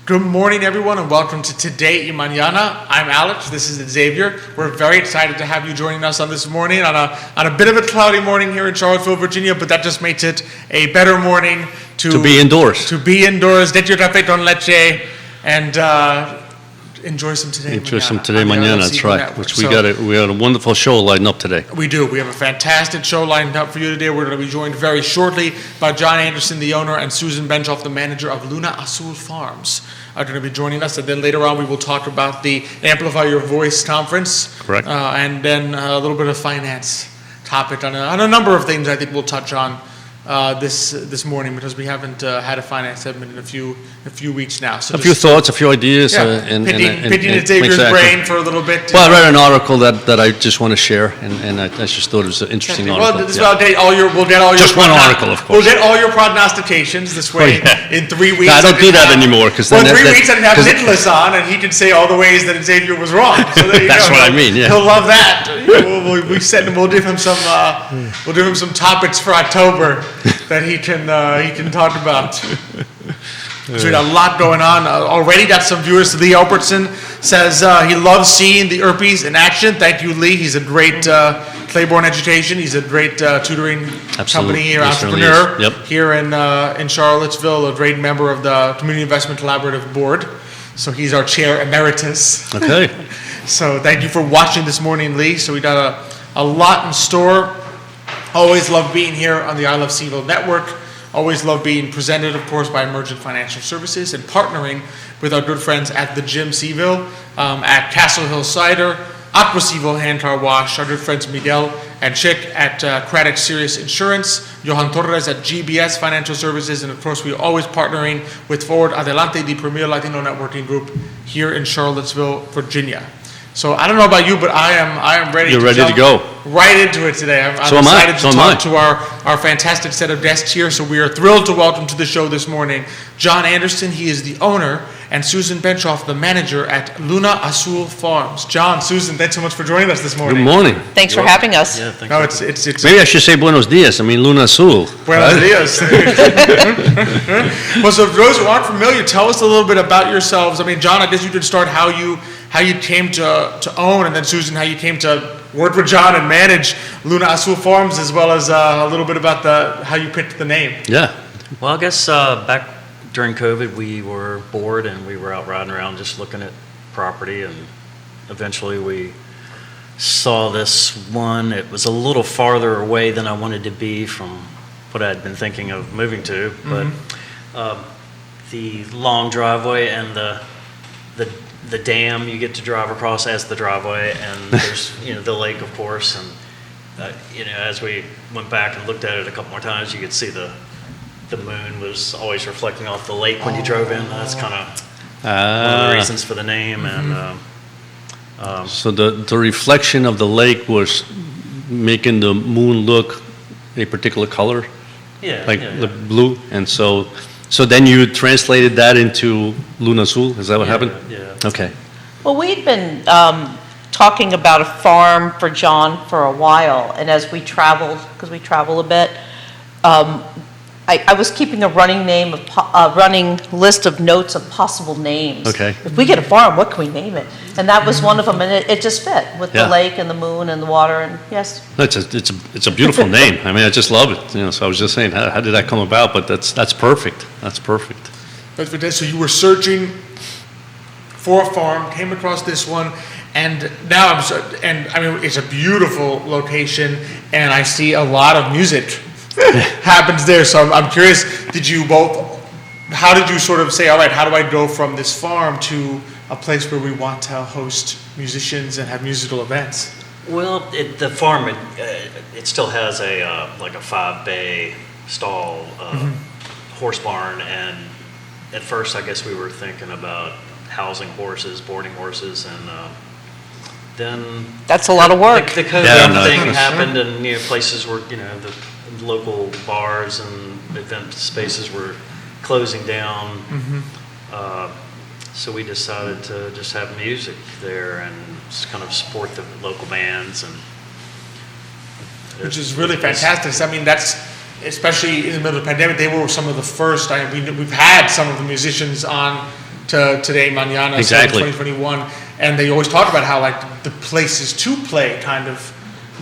Good morning, everyone, and welcome to Today y Mañana. I'm Alex. This is Xavier. We're very excited to have you joining us on this morning on a bit of a cloudy morning here in Charlottesville, Virginia, but that just makes it a better morning to be indoors. To be indoors, get your café con leche, and enjoy some Today Mañana. That's right. Network. Which we got a wonderful show lined up today. We do. We have a fantastic show lined up for you today. We're going to be joined very shortly by John Anderson, the owner, and Susan Benshoff, the manager of Luna Azul Farms, are going to be joining us. And then later on, we will talk about the Amplify Your Voice conference. Correct. And then a little bit of finance topic on a number of things I think we'll touch on this morning, because we haven't had a finance segment in a few weeks now. So a few thoughts, a few ideas, picking Xavier's brain for a little bit. Well, I read an article that I just want to share, and I just thought it was an interesting article. Well, we'll get all your just one article, of course. We'll get all your prognostications this way in 3 weeks. No, I don't do that anymore, because then 3 weeks I can have Nicholas on, and he can say all the ways that Xavier was wrong. So there you That's go. what I mean. Yeah. He'll love that. We'll give him some topics for October that he can talk about. So we got a lot going on already. Got some viewers. Lee Albertson says he loves seeing the Urpís in action. Thank you, Lee. He's a great Claiborne Education. He's a great tutoring company here, entrepreneur here in Charlottesville. A great member of the Community Investment Collaborative Board. So he's our chair emeritus. Okay. So thank you for watching this morning, Lee. So we got a lot in store. Always love being here on the I Love CVille Network. Always love being presented, of course, by Emergent Financial Services and partnering with our good friends at the Gym CVille, at Castle Hill Cider, Aqua CVille Hand Car Wash, our good friends Miguel and Chick at Craddock Serious Insurance, Johan Torres at GBS Financial Services, and of course, we're always partnering with Forward Adelante, the premier Latino networking group here in Charlottesville, Virginia. So I don't know about you, but I am ready. You're ready to go right into it today. I'm excited to talk to our fantastic set of guests here. So we are thrilled to welcome to the show this morning John Anderson. He is the owner, and Susan Benshoff, the manager at Luna Azul Farms. John, Susan, thanks so much for joining us this morning. Good morning. Thanks for having us. Yeah, thank you. It's maybe I should say buenos dias. I mean Luna Azul. Buenos dias. Well, so for those who aren't familiar, tell us a little bit about yourselves. I mean, John, I guess you could start how you came to own, and then Susan, how you came to work with John and manage Luna Azul Farms, as well as a little bit about how you picked the name. Yeah. Well, I guess back during COVID, we were bored and we were out riding around just looking at property, and eventually we saw this one. It was a little farther away than I wanted to be from what I'd been thinking of moving to, but the long driveway and the dam you get to drive across as the driveway, and there's the lake, of course, and as we went back and looked at it a couple more times, you could see the moon was always reflecting off the lake when you drove in. That's kind of one of the reasons for the name. And so the reflection of the lake was making the moon look a particular color, the blue, and so then you translated that into Luna Azul. Is that what happened? Yeah. Okay. Well, we'd been talking about a farm for John for a while, and as we traveled, because we travel a bit, I was keeping a running list of notes of possible names. Okay. If we get a farm, what can we name it? And that was one of them, and it just fit with the lake and the moon and the water. And yes, it's a beautiful name. I mean, I just love it. So I was just saying, how did that come about? But that's perfect. That's perfect. So you were searching for a farm, came across this one, and now it's a beautiful location, and I see a lot of music happens there. So I'm curious, how did you sort of say, all right, how do I go from this farm to a place where we want to host musicians and have musical events? Well, the farm, it still has a 5-bay stall horse barn, and at first I guess we were thinking about housing horses, boarding horses, and then that's a lot of work. The COVID thing happened, and places were the local bars and event spaces were closing down. So we decided to just have music there and just kind of support the local bands, and which is really fantastic. I mean, that's especially in the middle of the pandemic. They were some of the first. We've had some of the musicians on to today, Mañana, Exactly. 2021, and they always talk about how like the places to play kind of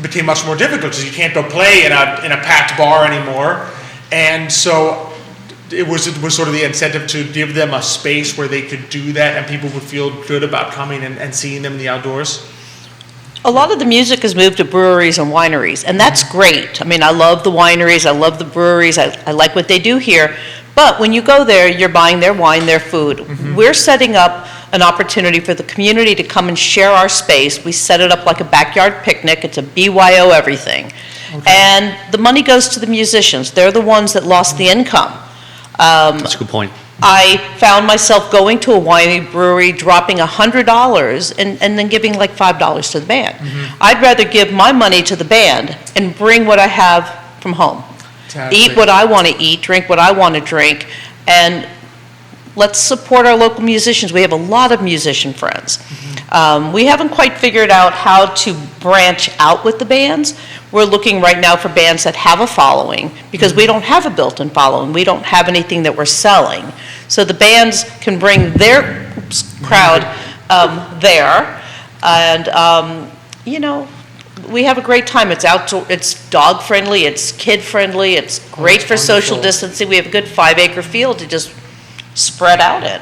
became much more difficult because you can't go play in a packed bar anymore, and so it was sort of the incentive to give them a space where they could do that and people would feel good about coming and seeing them in the outdoors. A lot of the music has moved to breweries and wineries, and that's great. I mean, I love the wineries, I love the breweries, I like what they do here. But when you go there, you're buying their wine, their food. We're setting up an opportunity for the community to come and share our space. We set it up like a backyard picnic. It's a BYO everything. And the money goes to the musicians. They're the ones that lost the income. That's a good point. I found myself going to a winery brewery, dropping $100 and then giving like $5 to the band. I'd rather give my money to the band and bring what I have from home. Eat what I want to eat, drink what I want to drink, and let's support our local musicians. We have a lot of musician friends. We haven't quite figured out how to branch out with the bands. We're looking right now for bands that have a following because we don't have a built-in following. We don't have anything that we're selling. So the bands can bring their crowd there, and you know, we have a great time. It's outdoor, it's dog friendly, it's kid friendly, it's great for social distancing. We have a good 5-acre field to just spread out in.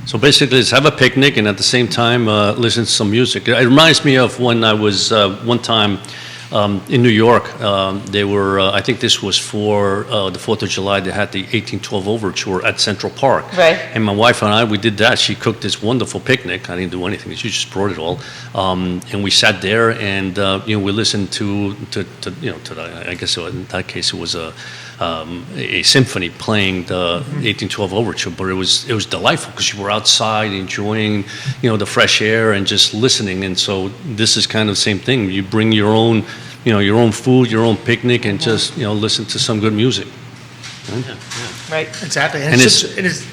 So basically, let's have a picnic and at the same time listen to some music. It reminds me of when I was one time in New York. They were, I think this was for the 4th of July, they had the 1812 Overture at Central Park. Right. And my wife and I, we did that. She cooked this wonderful picnic. I didn't do anything. She just brought it all. And we sat there and, you know, we listened to the, I guess in that case it was a symphony playing the 1812 Overture, but it was delightful because you were outside enjoying, you know, the fresh air and just listening. And so this is kind of the same thing. You bring your own, you know, your own food, your own picnic, and just, you know, listen to some good music. Right. Exactly. And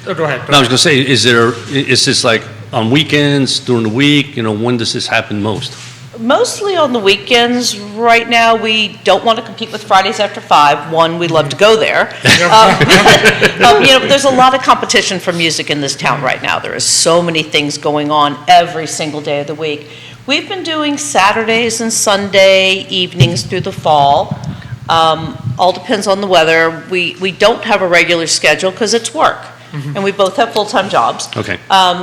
Oh, go ahead. I was going to say, is this like on weekends, during the week? You know, when does this happen most? Mostly on the weekends. Right now, we don't want to compete with Fridays after 5. One, we love to go there. You know, there's a lot of competition for music in this town right now. There are so many things going on every single day of the week. We've been doing Saturdays and Sunday evenings through the fall. All depends on the weather. We don't have a regular schedule because it's work, and we both have full-time jobs. Okay.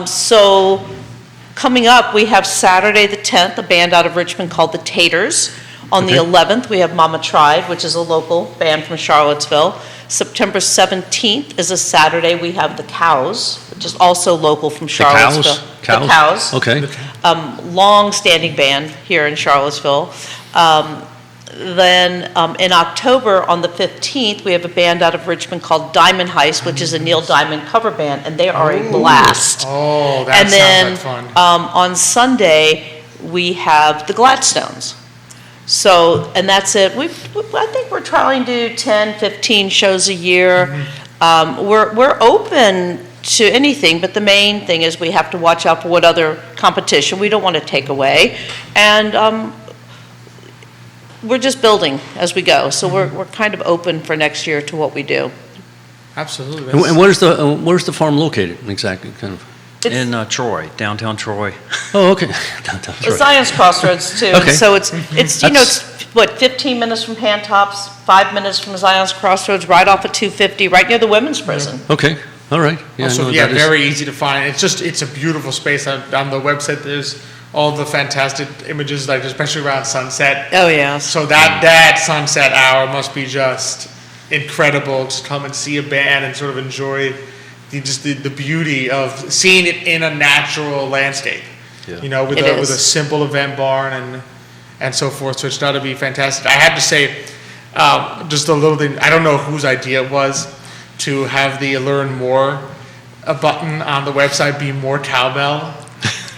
So coming up, we have Saturday the 10th, a band out of Richmond called the Taters. On the 11th, we have Mama Tried, which is a local band from Charlottesville. September 17th is a Saturday. We have the Cows, which is also local from Charlottesville. Cows? The Cows. Okay. Long-standing band here in Charlottesville. Then in October, on the 15th, we have a band out of Richmond called Diamond Heist, which is a Neil Diamond cover band, and they are a blast. Oh, that And then sounds like fun. on Sunday, we have the Gladstones. So, and that's it. I think we're trying to do 10, 15 shows a year. We're open to anything, but the main thing is we have to watch out for what other competition we don't want to take away. And we're just building as we go. So we're kind of open for next year to what we do. Absolutely. And where's the farm located exactly? Kind of. In Troy, downtown Troy. Oh, okay. Downtown Troy. Zion's Crossroads too. Okay. So it's you know, it's what, 15 minutes from Pantops, 5 minins from Zion's Crossroads, right off of 250, right near the women's prison. Okay. All right. Yeah, Also, no, yeah, that is- very easy to find. It's a beautiful space. On the website, there's all the fantastic images, like especially around sunset. Oh, yeah. So that sunset hour must be just incredible. Just come and see a band and sort of enjoy the beauty of seeing it in a natural landscape. Yeah. You know, with a simple event barn and so forth. So it's got to be fantastic. I have to say, just a little thing. I don't know whose idea it was to have the Learn More button on the website be more cowbell.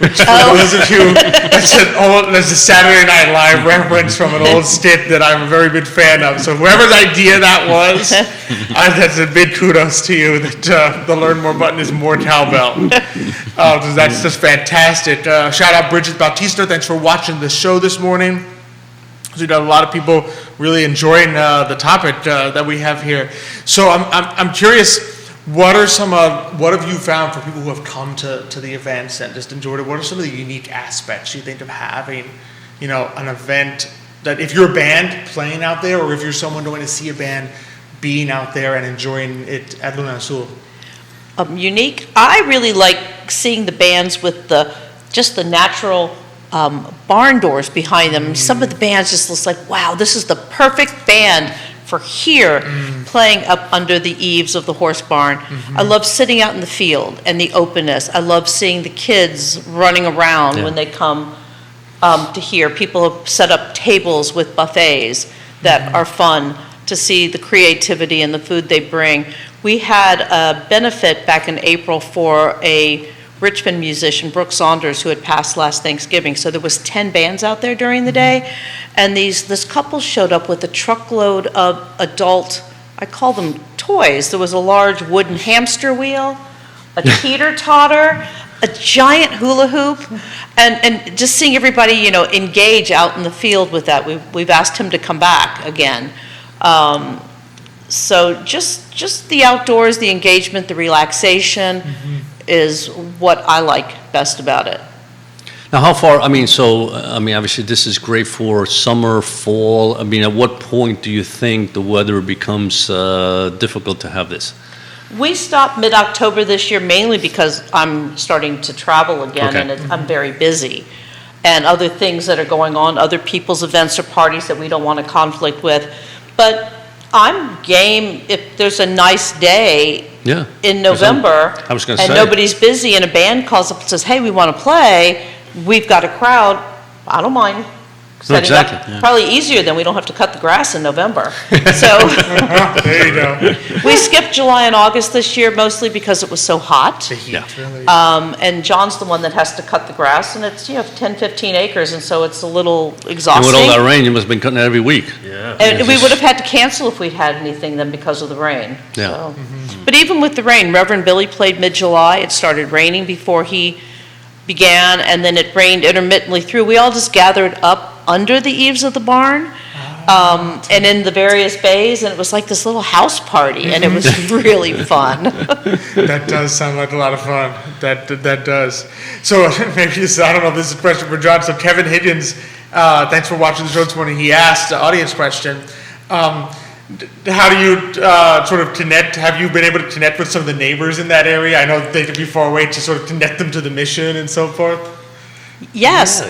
Which for those of you, that's a Saturday Night Live reference from an old skit that I'm a very big fan of. So whoever's idea that was, that's a big kudos to you that the Learn More button is more cowbell. That's just fantastic. Shout out Bridget Bautista. Thanks for watching the show this morning. So we got a lot of people really enjoying the topic that we have here. So I'm curious, what have you found for people who have come to the events and just enjoyed it? What are some of the unique aspects you think of having, an event that if you're a band playing out there, or if you're someone going to see a band being out there and enjoying it at Luna Azul? Unique. I really like seeing the bands with the natural barn doors behind them. Some of the bands just looks like, wow, this is the perfect band for here, playing up under the eaves of the horse barn. I love sitting out in the field and the openness. I love seeing the kids running around when they come to hear. People have set up tables with buffets that are fun to see the creativity and the food they bring. We had a benefit back in April for a Richmond musician, Brooke Saunders, who had passed last Thanksgiving. So there was 10 bands out there during the day, and this couple showed up with a truckload of adult, I call them toys. There was a large wooden hamster wheel, a teeter-totter, a giant hula hoop, and just seeing everybody, engage out in the field with that. We've asked him to come back again. So just the outdoors, the engagement, the relaxation is what I like best about it. Now, how far, obviously this is great for summer, fall. At what point do you think the weather becomes difficult to have this? We stopped mid-October this year mainly because I'm starting to travel again, Okay. and I'm very busy. And other things that are going on, other people's events or parties that we don't want to conflict with. But I'm game if there's a nice day in November, I was gonna and say. nobody's busy, and a band calls up and says, hey, we want to play, we've got a crowd, I don't mind setting exactly, up. yeah. Probably easier than we don't have to cut the grass in November. So There you go. we skipped July and August this year, mostly because it was so hot. The heat, Yeah. really. And John's the one that has to cut the grass, and it's 10, 15 acres, and so it's a little And exhausting. with all that rain, you must have been cutting it every week. Yeah. And we would have had to cancel if we'd had anything then because of the rain. Yeah. So. But even with the rain, Reverend Billy played mid-July. It started raining before he began, and then it rained intermittently through. We all just gathered up under the eaves of the barn and in the various bays, and it was like this little house party, and it was really fun. That does sound like a lot of fun. That does. So maybe this, I don't know if this is a question for John. So Kevin Higgins, thanks for watching the show this morning. He asked the audience question. How do you sort of connect? Have you been able to connect with some of the neighbors in that area? I know they could be far away, to sort of connect them to the mission and so forth. Yes.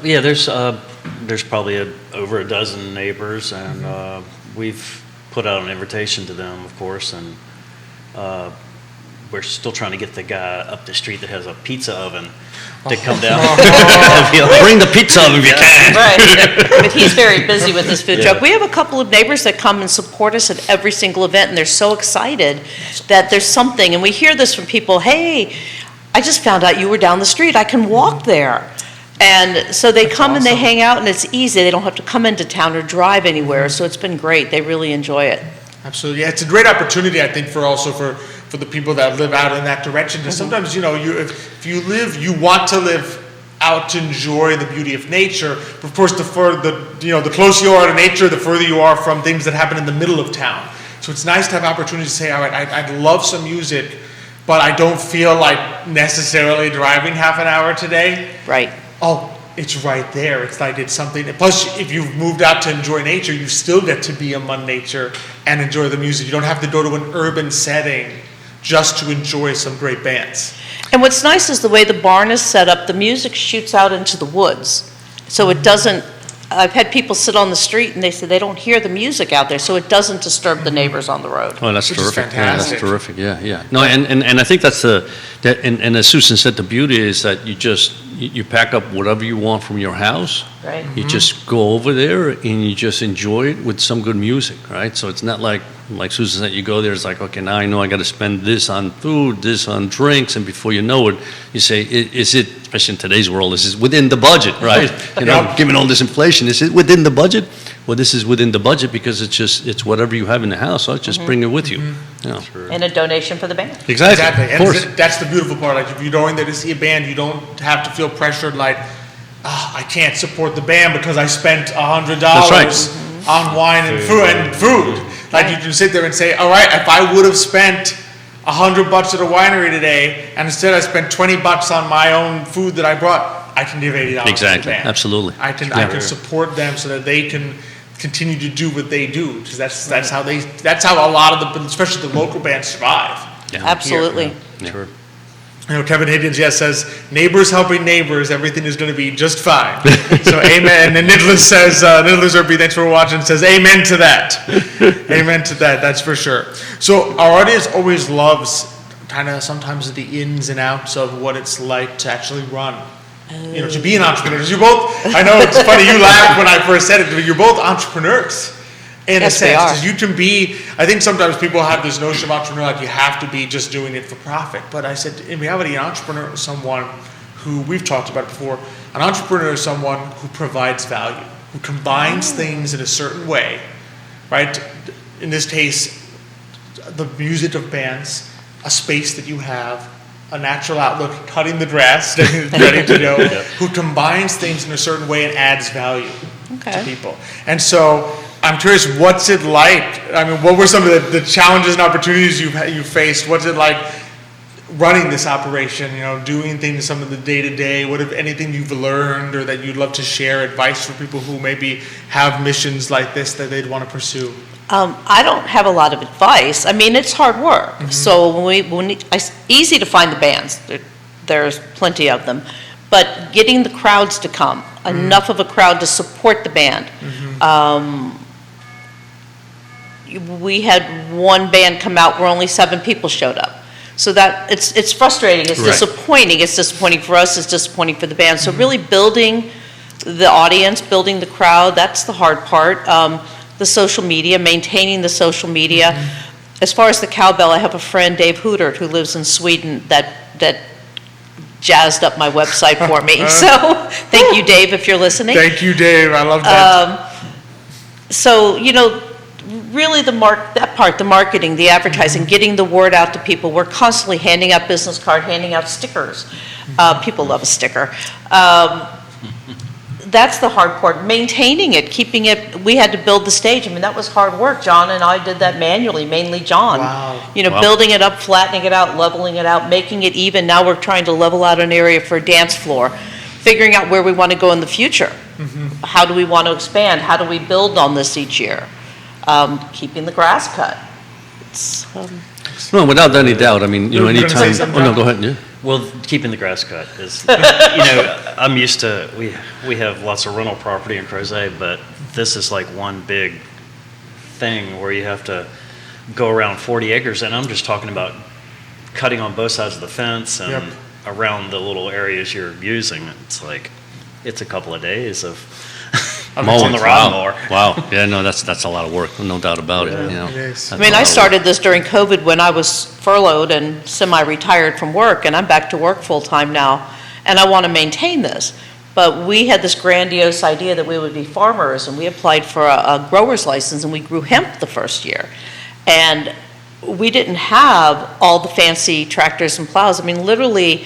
Yeah. There's probably over a dozen neighbors, and we've put out an invitation to them, of course, and we're still trying to get the guy up the street that has a pizza oven to come down. Bring the pizza if you can. Right, but he's very busy with his food truck. We have a couple of neighbors that come and support us at every single event, and they're so excited that there's something, and we hear this from people, hey, I just found out you were down the street, I can walk there. And so they come and they hang out, and it's easy, they don't have to come into town or drive anywhere, so it's been great, they really enjoy it. Absolutely. Yeah, it's a great opportunity, I think, for the people that live out in that direction. Because sometimes, if you want to live out to enjoy the beauty of nature. But of course, the closer you are to nature, the further you are from things that happen in the middle of town. So it's nice to have opportunities to say, all right, I'd love some music, but I don't feel like necessarily driving half an hour today. Right. Oh, it's right there. It's like it's something. Plus, if you've moved out to enjoy nature, you still get to be among nature and enjoy the music. You don't have to go to an urban setting just to enjoy some great bands. And what's nice is the way the barn is set up, the music shoots out into the woods. So it doesn't, I've had people sit on the street and they say they don't hear the music out there, so it doesn't disturb the neighbors on the road. Oh, that's Which is terrific. Yeah, fantastic. that's terrific. Yeah. No, and I think that's and as Susan said, the beauty is that you pack up whatever you want from your house. Right. You just go over there and you just enjoy it with some good music, right? So it's not like Susan said, you go there, it's like, okay, now I know I got to spend this on food, this on drinks, and before you know it, you say, is it, especially in today's world, is it within the budget, right? Given all this inflation, is it within the budget? Well, this is within the budget because it's whatever you have in the house, so just bring it with you. Yeah. And a donation for the band. Exactly. And Of course. that's the beautiful part. Like, if you're going there to see a band, you don't have to feel pressured like, I can't support the band because I spent $100 That's right. on wine and food. Like you can sit there and say, all right, if I would have spent $100 at a winery today, and instead I spent $20 on my own food that I brought, I can give $80 Exactly, to the band. absolutely. I can support them so that they can continue to do what they do, because that's how a lot of the, especially the local bands, survive. Yeah. Absolutely. Sure. You know, Kevin Higgins, says, neighbors helping neighbors, everything is going to be just fine. So amen. And Nicholas says, Nicholas Urpí, thanks for watching, says amen to that. Amen to that, that's for sure. So our audience always loves kind of sometimes the ins and outs of what it's like to actually run. You know, to be an entrepreneur. 'Cause you're both, I know it's funny, you laughed when I first said it, but you're both entrepreneurs. In a sense, because you can be, I think sometimes people have this notion of entrepreneur, like you have to be just doing it for profit. But I said, in reality, an entrepreneur is someone who, we've talked about before, an entrepreneur is someone who provides value, who combines things in a certain way, right? In this case, the music of bands, a space that you have, a natural outlook, cutting the grass, ready to go, who combines things in a certain way and adds value to people. And so, I'm curious, what's it like? I mean, what were some of the challenges and opportunities you faced? What's it like running this operation, you know, doing things, some of the day-to-day? What, if anything, you've learned or that you'd love to share, advice for people who maybe have missions like this that they'd want to pursue? I don't have a lot of advice. I mean, it's hard work. Mm-hmm. So it's easy to find the bands. There's plenty of them. But getting the crowds to come, enough of a crowd to support the band. Mm-hmm. We had one band come out where only 7 people showed up. So that it's frustrating, it's disappointing. It's disappointing for us, it's disappointing for the band. So really building the audience, building the crowd, that's the hard part. The social media, maintaining the social media. As far as the cowbell, I have a friend, Dave Hootert, who lives in Sweden, that jazzed up my website for me. So thank you, Dave, if you're listening. Thank you, Dave, I love that. So, you know, really the marketing, the advertising, getting the word out to people. We're constantly handing out business cards, handing out stickers. People love a sticker. That's the hard part. Maintaining it, keeping it. We had to build the stage. I mean, that was hard work. John and I did that manually, mainly John. Wow. You know, building it up, flattening it out, leveling it out, making it even. Now we're trying to level out an area for a dance floor, figuring out where we want to go in the future. Mm-hmm. How do we want to expand? How do we build on this each year? Keeping the grass cut. It's, No, without any doubt. I mean, you know, anytime. Oh no, go ahead. Yeah. Well, keeping the grass cut is, you know, I'm used to, we have lots of rental property in Crozet, but this is like one big thing where you have to go around 40 acres, and I'm just talking about cutting on both sides of the fence and around the little areas you're using. It's like, it's a couple of days of mowing the lawn mower. Wow. Yeah, no, that's a lot of work, no doubt about it. You know, It is. I mean, I started this during COVID when I was furloughed and semi-retired from work, and I'm back to work full-time now, and I want to maintain this. But we had this grandiose idea that we would be farmers, and we applied for a grower's license, and we grew hemp the first year. And we didn't have all the fancy tractors and plows. I mean, literally,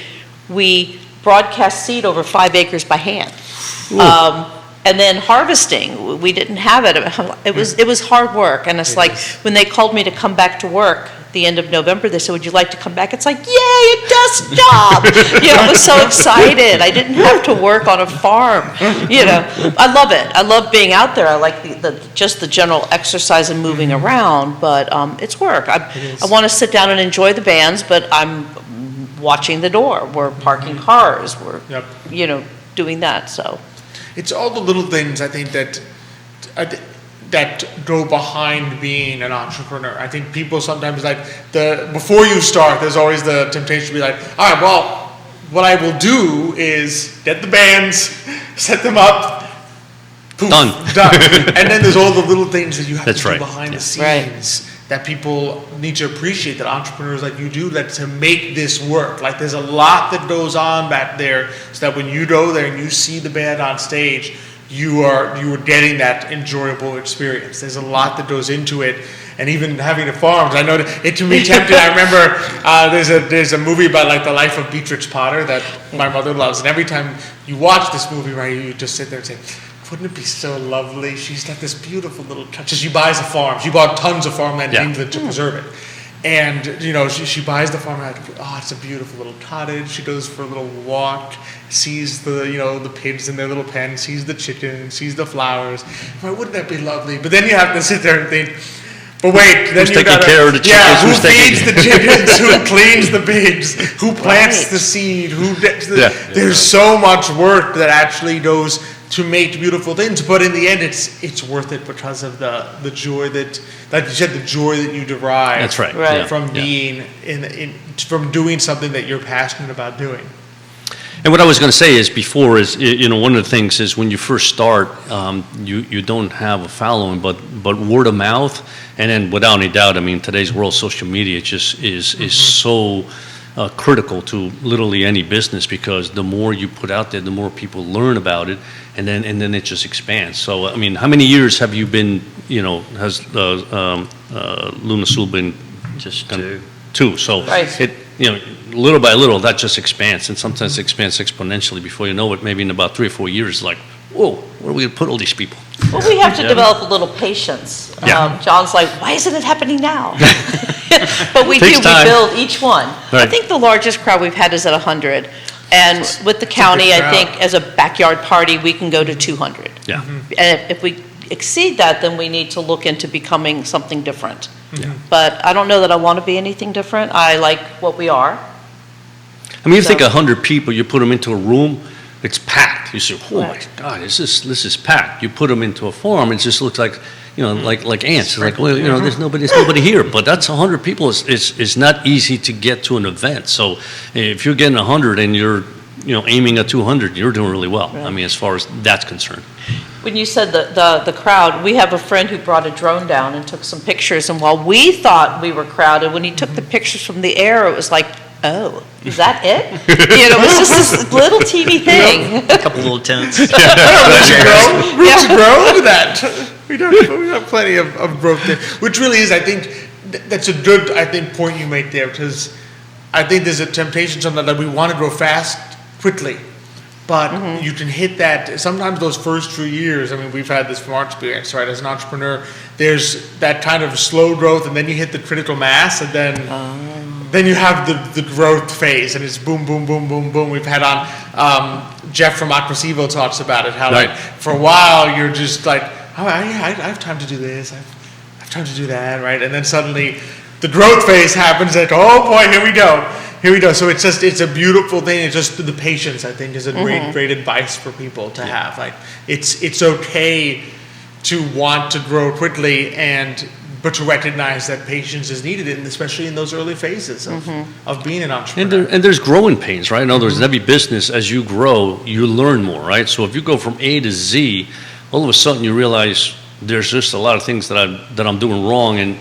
we broadcast seed over 5 acres by hand. And then harvesting, we didn't have it. It was hard work, and it's like when they called me to come back to work the end of November, they said, "Would you like to come back?" It's like, yay, a desk job! You know, I was so excited. I didn't have to work on a farm. You know, I love it. I love being out there. I like just the general exercise and moving around, but it's work. I want to sit down and enjoy the bands, but I'm watching the door. We're parking cars. We're you know, doing that. So. It's all the little things, I think, that go behind being an entrepreneur. I think people sometimes, like, before you start, there's always the temptation to be like, all right, well, what I will do is get the bands, set them up, poof, done. And then there's all the little things that you have to do behind the scenes that people need to appreciate, that entrepreneurs like you do, that to make this work. Like, there's a lot that goes on back there, so that when you go there and you see the band on stage, you are getting that enjoyable experience. There's a lot that goes into it, and even having a farm. I know that it can be tempting. I remember there's a movie about, like, the life of Beatrix Potter that my mother loves, and every time you watch this movie, right, you just sit there and say, wouldn't it be so lovely? She's got this beautiful little touch. She buys a farm. She bought tons of farmland in England to preserve it. And, she buys the farmland. Oh, it's a beautiful little cottage. She goes for a little walk, sees the pigs in their little pen, sees the chicken, sees the flowers. Wouldn't that be lovely? But then you have to sit there and think, but wait, then who's taking care of the chickens? Yeah, who feeds the chickens? Who cleans the pigs? Who plants the seed? There's so much work that actually goes to make beautiful things, but in the end, it's worth it because of the joy that you said, the joy that you derive. That's right. From being from doing something that you're passionate about doing. And what I was going to say is before is, one of the things is when you first start, you don't have a following, but word of mouth, and then without any doubt, I mean, today's world, social media just is so critical to literally any business, because the more you put out there, the more people learn about it, and then it just expands. So, I mean, how many years have you been, has Luna Azul been? Just two. So Right. Little by little, that just expands, and sometimes it expands exponentially. Before you know it, maybe in about 3 or 4 years, like, whoa, where are we going to put all these people? Well, we have to develop a little patience. Yeah. John's like, why isn't it happening now? But we Takes time. we build each one. I Right. think the largest crowd we've had is at 100. And with the county, I think as a backyard party, we can go to 200. Yeah. And if we exceed that, then we need to look into becoming something different. Yeah. But I don't know that I want to be anything different. I like what we are. I mean, you So- think 100 people, you put them into a room, it's packed. You say, oh my Right. God, this is packed. You put them into a farm, it just looks like, like ants. It's like, well, there's nobody here. But that's 100 people. It's not easy to get to an event. So if you're getting 100 and you're, aiming at 200, you're doing really well. Right. I mean, as far as that's concerned. When you said the crowd, we have a friend who brought a drone down and took some pictures. And while we thought we were crowded, when he took the pictures from the air, it was like, oh, is that it? It was just this little teeny thing. A couple little tents. Roots to grow. Look at that. We have plenty of growth there, which really is, I think, that's a good, point you make there, because I think there's a temptation sometimes that we want to grow fast, quickly, but you can hit that, sometimes those first few years, I mean, we've had this from our experience, right, as an entrepreneur, there's that kind of slow growth, and then you hit the critical mass, and then you have the growth phase, and it's boom, boom, boom, boom, boom. We've had on, Jeff from Aqua CVille talks about it, how Right. like, for a while, you're just like, oh, I have time to do this, I have time to do that, right? And then suddenly, the growth phase happens, like, oh boy, here we go. So it's a beautiful thing. It's just the patience, I think, is a great advice for people to have. Like, it's okay to want to grow quickly, but to recognize that patience is needed, and especially in those early phases of being an entrepreneur. And there's growing pains, right? In other words, in every business, as you grow, you learn more, right? So if you go from A to Z, all of a sudden you realize there's just a lot of things that I'm doing wrong, and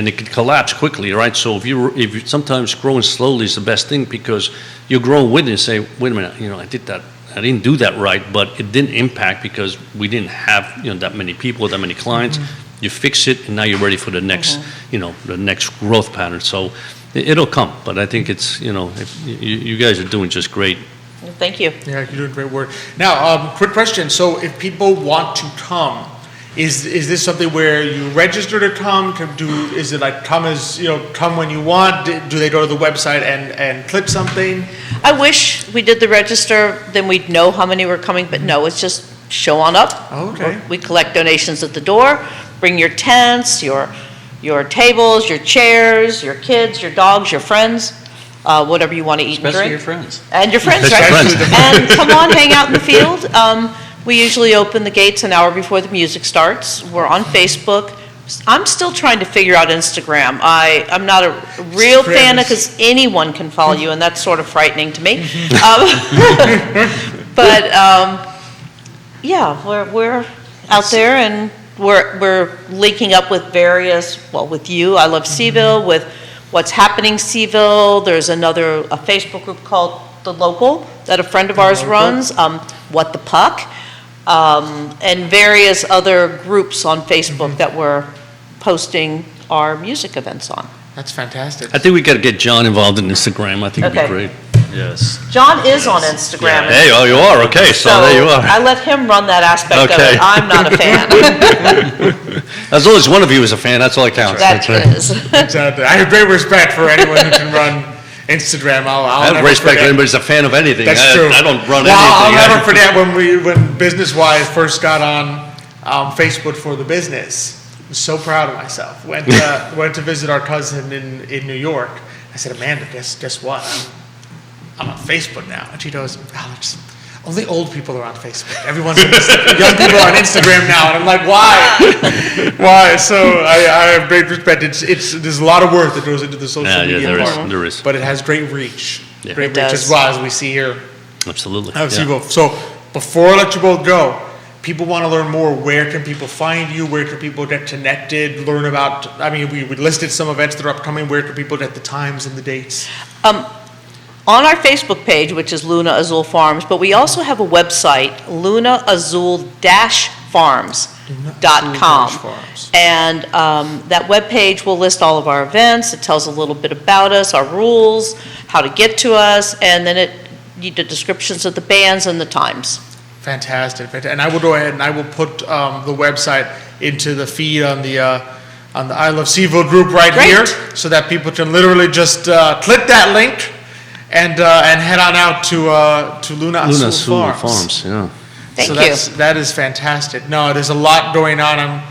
it could collapse quickly, right? So if you sometimes growing slowly is the best thing, because you're growing with it and say, wait a minute, I didn't do that right, but it didn't impact because we didn't have that many people, that many clients. You fix it, and now you're ready for the next the next growth pattern. So it'll come, but I think it's if you guys are doing just great. Thank you. Yeah, you're doing great work. Now, quick question. So if people want to come, is this something where you register to come? Is it like come when you want? Do they go to the website and click something? I wish we did the register, then we'd know how many were coming, but no, it's just show on up. Oh, okay. We collect donations at the door. Bring your tents, your tables, your chairs, your kids, your dogs, your friends, whatever you want to eat and Especially drink. your friends. And your friends, Especially right? friends. And come on, hang out in the field. We usually open the gates an hour before the music starts. We're on Facebook. I'm still trying to figure out Instagram. I'm not a real fan of, because anyone can follow you, and that's sort of frightening to me. But yeah, we're out there, and we're linking up with with you, I Love CVille, with What's Happening CVille. There's a Facebook group called The Local that a friend of ours runs, What the Puck, and various other groups on Facebook that we're posting our music events on. That's fantastic. I think we got to get John involved in Instagram. I think it'd be Okay. great. Yes. John is on Instagram. Yeah. Hey, oh, you are, okay, so there you are. I let him run that aspect of Okay. it. I'm not a fan. As long as one of you is a fan, that's all that counts. That That's right. is. Exactly. I have great respect for anyone who can run Instagram. I'll I have never respect forget. for anybody who's a fan of anything. That's true. I don't run Well, I'll anything. never forget when Business-Wise first got on Facebook for the business. I was so proud of myself. Went to visit our cousin in New York. I said, Amanda, guess what? I'm on Facebook now. And she goes, Alex, only old people are on Facebook. Everyone's on Instagram. Young people are on Instagram now. And I'm like, why? Why? So I have great respect. There's a lot of work that goes into the social media part. there is. But it has great reach. Yeah. Great It reach does. as well, as we see here. Absolutely. So before I let you both go, people want to learn more. Where can people find you? Where can people get connected, learn about, we listed some events that are upcoming. Where can people get the times and the dates? On our Facebook page, which is Luna Azul Farms, but we also have a website, lunaazul-farms.com. Farms. And that webpage will list all of our events. It tells a little bit about us, our rules, how to get to us, and then the descriptions of the bands and the times. Fantastic. And I will go ahead and I will put the website into the feed on the I Love CVille group right Great. here, so that people can literally just click that link and head on out to Luna Azul Farms. Yeah. Thank So you. that is fantastic. No, there's a lot going on.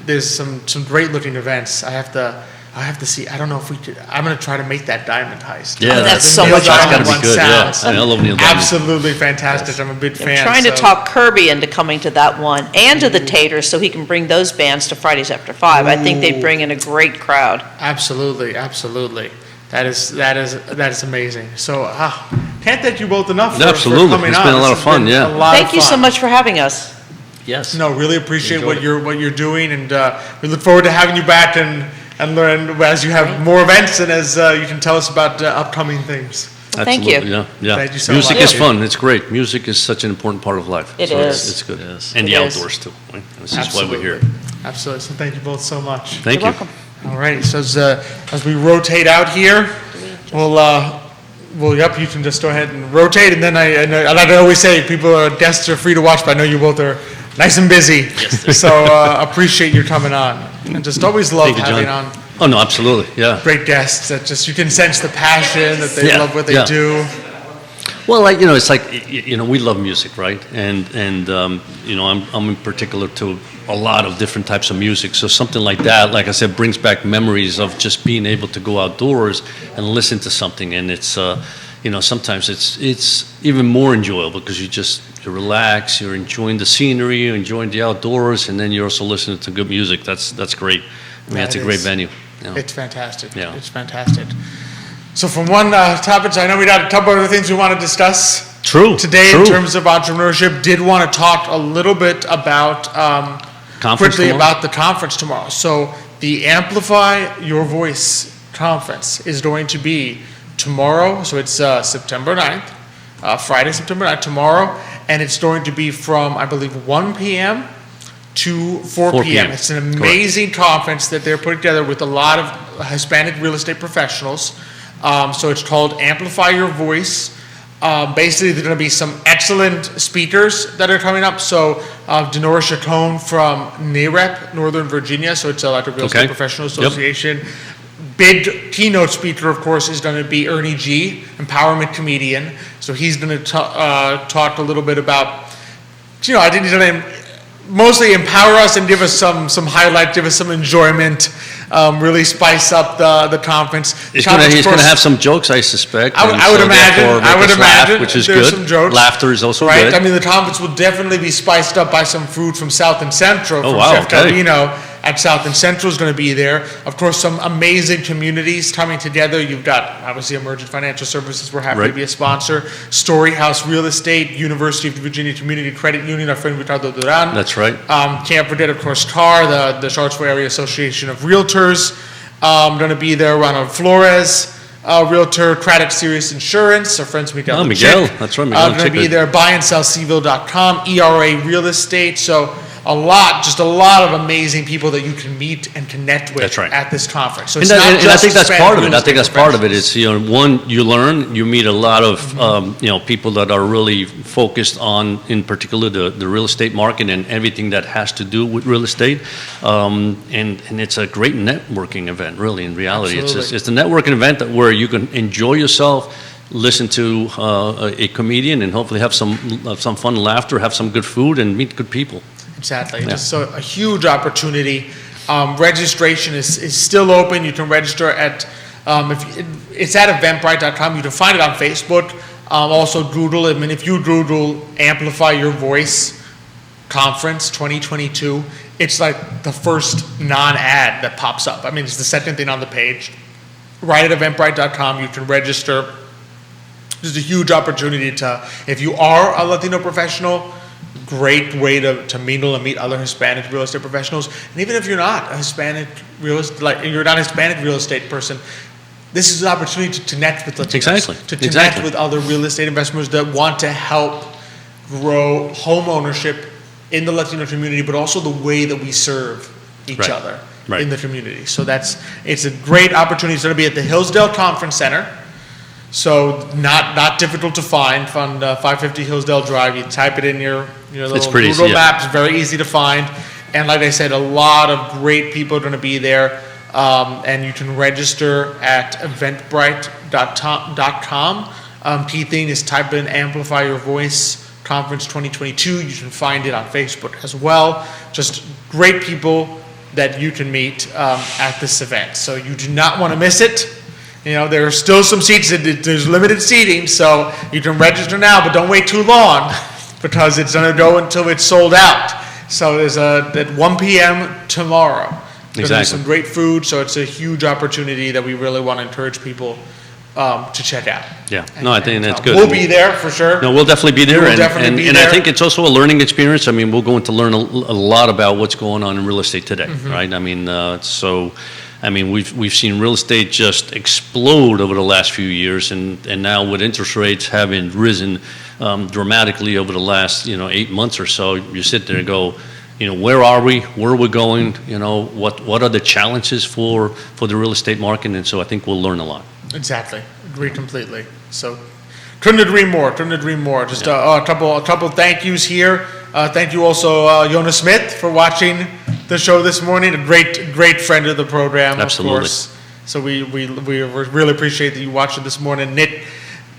There's some great looking events. I have to see. I don't know if we could. I'm going to try to make that diamond heist. Yeah, that's The so Neil much fun. Diamond That's gotta one be good, yeah. sounds I love Neil Diamond. absolutely fantastic. I'm a big fan. I'm trying to so- talk Kirby into coming to that one and to the Taters so he can bring those bands to Fridays After 5. I think they bring in a great crowd. Absolutely. That is amazing. So can't thank you both enough for Absolutely. coming It's on. been a This lot of has fun, been yeah. a lot of Thank you so fun. much for having us. Yes. No, really appreciate Enjoyed what you're doing, and we look forward to having you back and learn as you have more events and as you can tell us about upcoming things. Well, thank you. Absolutely, yeah. Thank you so Music much. is fun. It's great. Music is such an important part of life. It So is. It's good. It is. And It the is. outdoors too. Right? This is why we're here. Absolutely. So thank you both so much. Thank You're you. welcome. All right. So as we rotate out here, yep, you can just go ahead and rotate, and then I always say guests are free to watch, but I know you both are nice and busy. Yes, So appreciate you coming on, and just always love Thank you, having John. on Oh, no, absolutely. Yeah. great guests that just you can sense the passion that they Yeah, love what they yeah. do. Well, it's like, we love music, right? And I'm in particular to a lot of different types of music. So something like that, like I said, brings back memories of just being able to go outdoors and listen to something. And it's, sometimes it's even more enjoyable because you relax, you're enjoying the scenery, you're enjoying the outdoors, and then you're also listening to good music. That's great. That's That a great is- venue. Yeah. It's fantastic. Yeah. It's fantastic. So from one topic, I know we got a couple other things we want to discuss. True. Today, true. in terms of entrepreneurship, did want to talk a little bit about, Conference quickly tomorrow? about the conference tomorrow. So the Amplify Your Voice conference is going to be tomorrow, so it's September 9th, Friday, September 9th, tomorrow, and it's going to be from, I believe, 1 p.m. to 4 4 p.m. p.m. It's an amazing conference that they're putting together with a lot of Hispanic real estate professionals. So it's called Amplify Your Voice. Basically, there are going to be some excellent speakers that are coming up. So Denora Chacon from NAREP, Northern Virginia, so it's like a real estate Okay. professional Yep. association. Big keynote speaker, of course, is going to be Ernie G, empowerment comedian. So he's going to talk a little bit about, I think he's going to mostly empower us and give us some highlight, give us some enjoyment, really spice up the conference. He's Conference, of going to course, have some jokes, I suspect. I would- and I would so imagine- therefore I make would us laugh, imagine which is there's good. some jokes. Laughter is also right? good. I mean, the conference will definitely be spiced up by some food from South and Central. Oh, from wow, Chef okay. Calvino at South and Central is going to be there. Of course, some amazing communities coming together. You've got, obviously, Emergent Financial Services. We're happy to Right. be a sponsor. Storyhouse Real Estate, University of Virginia Community Credit Union, our friend Ricardo Duran. That's right. Can't forget, of course, CAR, the Charlottesville Area Association of Realtors. Going to be there, Ronald Flores, Realtor, Craddock Serious Insurance, our friends Miguel. Oh, and Miguel. Chick. That's right, Miguel and Going to Chick be are- there, buy and sell CVille.com, ERA Real Estate. So just a lot of amazing people that you can meet and connect with That's right. at this conference. So And, it's not and I just think that's Hispanic part of it. real I think estate that's part of it. professionals. Is, one, you learn, you meet a lot of, people that are really focused on, in particular, the real estate market and everything that has to do with real estate. And it's a great networking event, really, in reality. Absolutely. It's a networking event where you can enjoy yourself, listen to a comedian, and hopefully have some fun laughter, have some good food, and meet good people. Exactly. Yeah. Just so a huge opportunity. Registration is still open. You can register at, it's at eventbrite.com. You can find it on Facebook. Also Google it. I mean, if you Google Amplify Your Voice Conference 2022, it's like the first non-ad that pops up. I mean, it's the second thing on the page. Right at eventbrite.com, you can register. This is a huge opportunity to, if you are a Latino professional, great way to mingle and meet other Hispanic real estate professionals. And even if you're not a Hispanic real estate person, this is an opportunity to connect with Latinos. Exactly. To connect with other real estate investors that want to help grow home ownership in the Latino community, but also the way that we serve each Right. other Right. in the community. So it's a great opportunity. It's going to be at the Hillsdale Conference Center. So not difficult to find on 550 Hillsdale Drive. You type it in your little pretty Google easy, yeah. Maps, very easy to find. And like I said, a lot of great people are going to be there. And you can register at eventbrite.com. Key thing is type in Amplify Your Voice Conference 2022. You can find it on Facebook as well. Just great people that you can meet at this event. So you do not want to miss it. There are still some seats. There's limited seating, so you can register now, but don't wait too long because it's going to go until it's sold out. So there's at 1 p.m. tomorrow. There's Exactly. some great food, so it's a huge opportunity that we really want to encourage people to check out. Yeah. No, I think that's good. We'll be there for sure. No, we'll definitely be there. We'll and definitely be and there. I think it's also a learning experience. I mean, we're going to learn a lot about what's going on in real estate today, Mm-hmm. right? I mean, we've seen real estate just explode over the last few years, and now with interest rates having risen dramatically over the last 8 months or so, you sit there and go, where are we? Where are we going? What are the challenges for the real estate market? And so I think we'll learn a lot. Exactly. Agree completely. So couldn't agree more. Just a couple thank yous here. Thank you also, Yona Smith, for watching the show this morning. A great friend of the program, Absolutely. Of course. So we really appreciate that you watched it this morning. Nick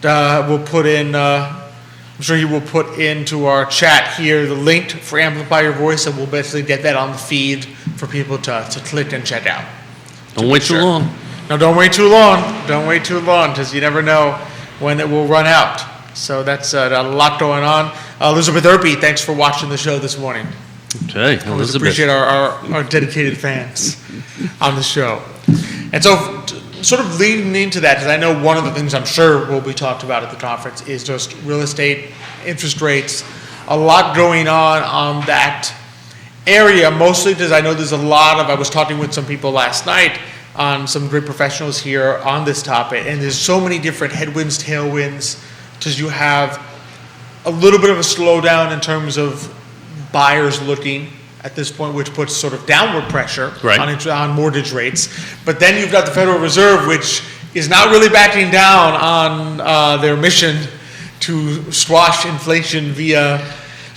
will put in, I'm sure he will put into our chat here the link for Amplify Your Voice, and we'll basically get that on the feed for people to click and check out. Don't wait too long. No, don't wait too long. Don't wait too long, because you never know when it will run out. So that's a lot going on. Elizabeth Urpí, thanks for watching the show this morning. Okay, Always Elizabeth. appreciate our dedicated fans on the show. And so, sort of leading into that, because I know one of the things I'm sure will be talked about at the conference is just real estate, interest rates, a lot going on that area, mostly because I know there's a lot of, I was talking with some people last night on some great professionals here on this topic, and there's so many different headwinds, tailwinds, because you have a little bit of a slowdown in terms of buyers looking at this point, which puts sort of downward pressure Right. on mortgage rates. But then you've got the Federal Reserve, which is not really backing down on their mission to squash inflation via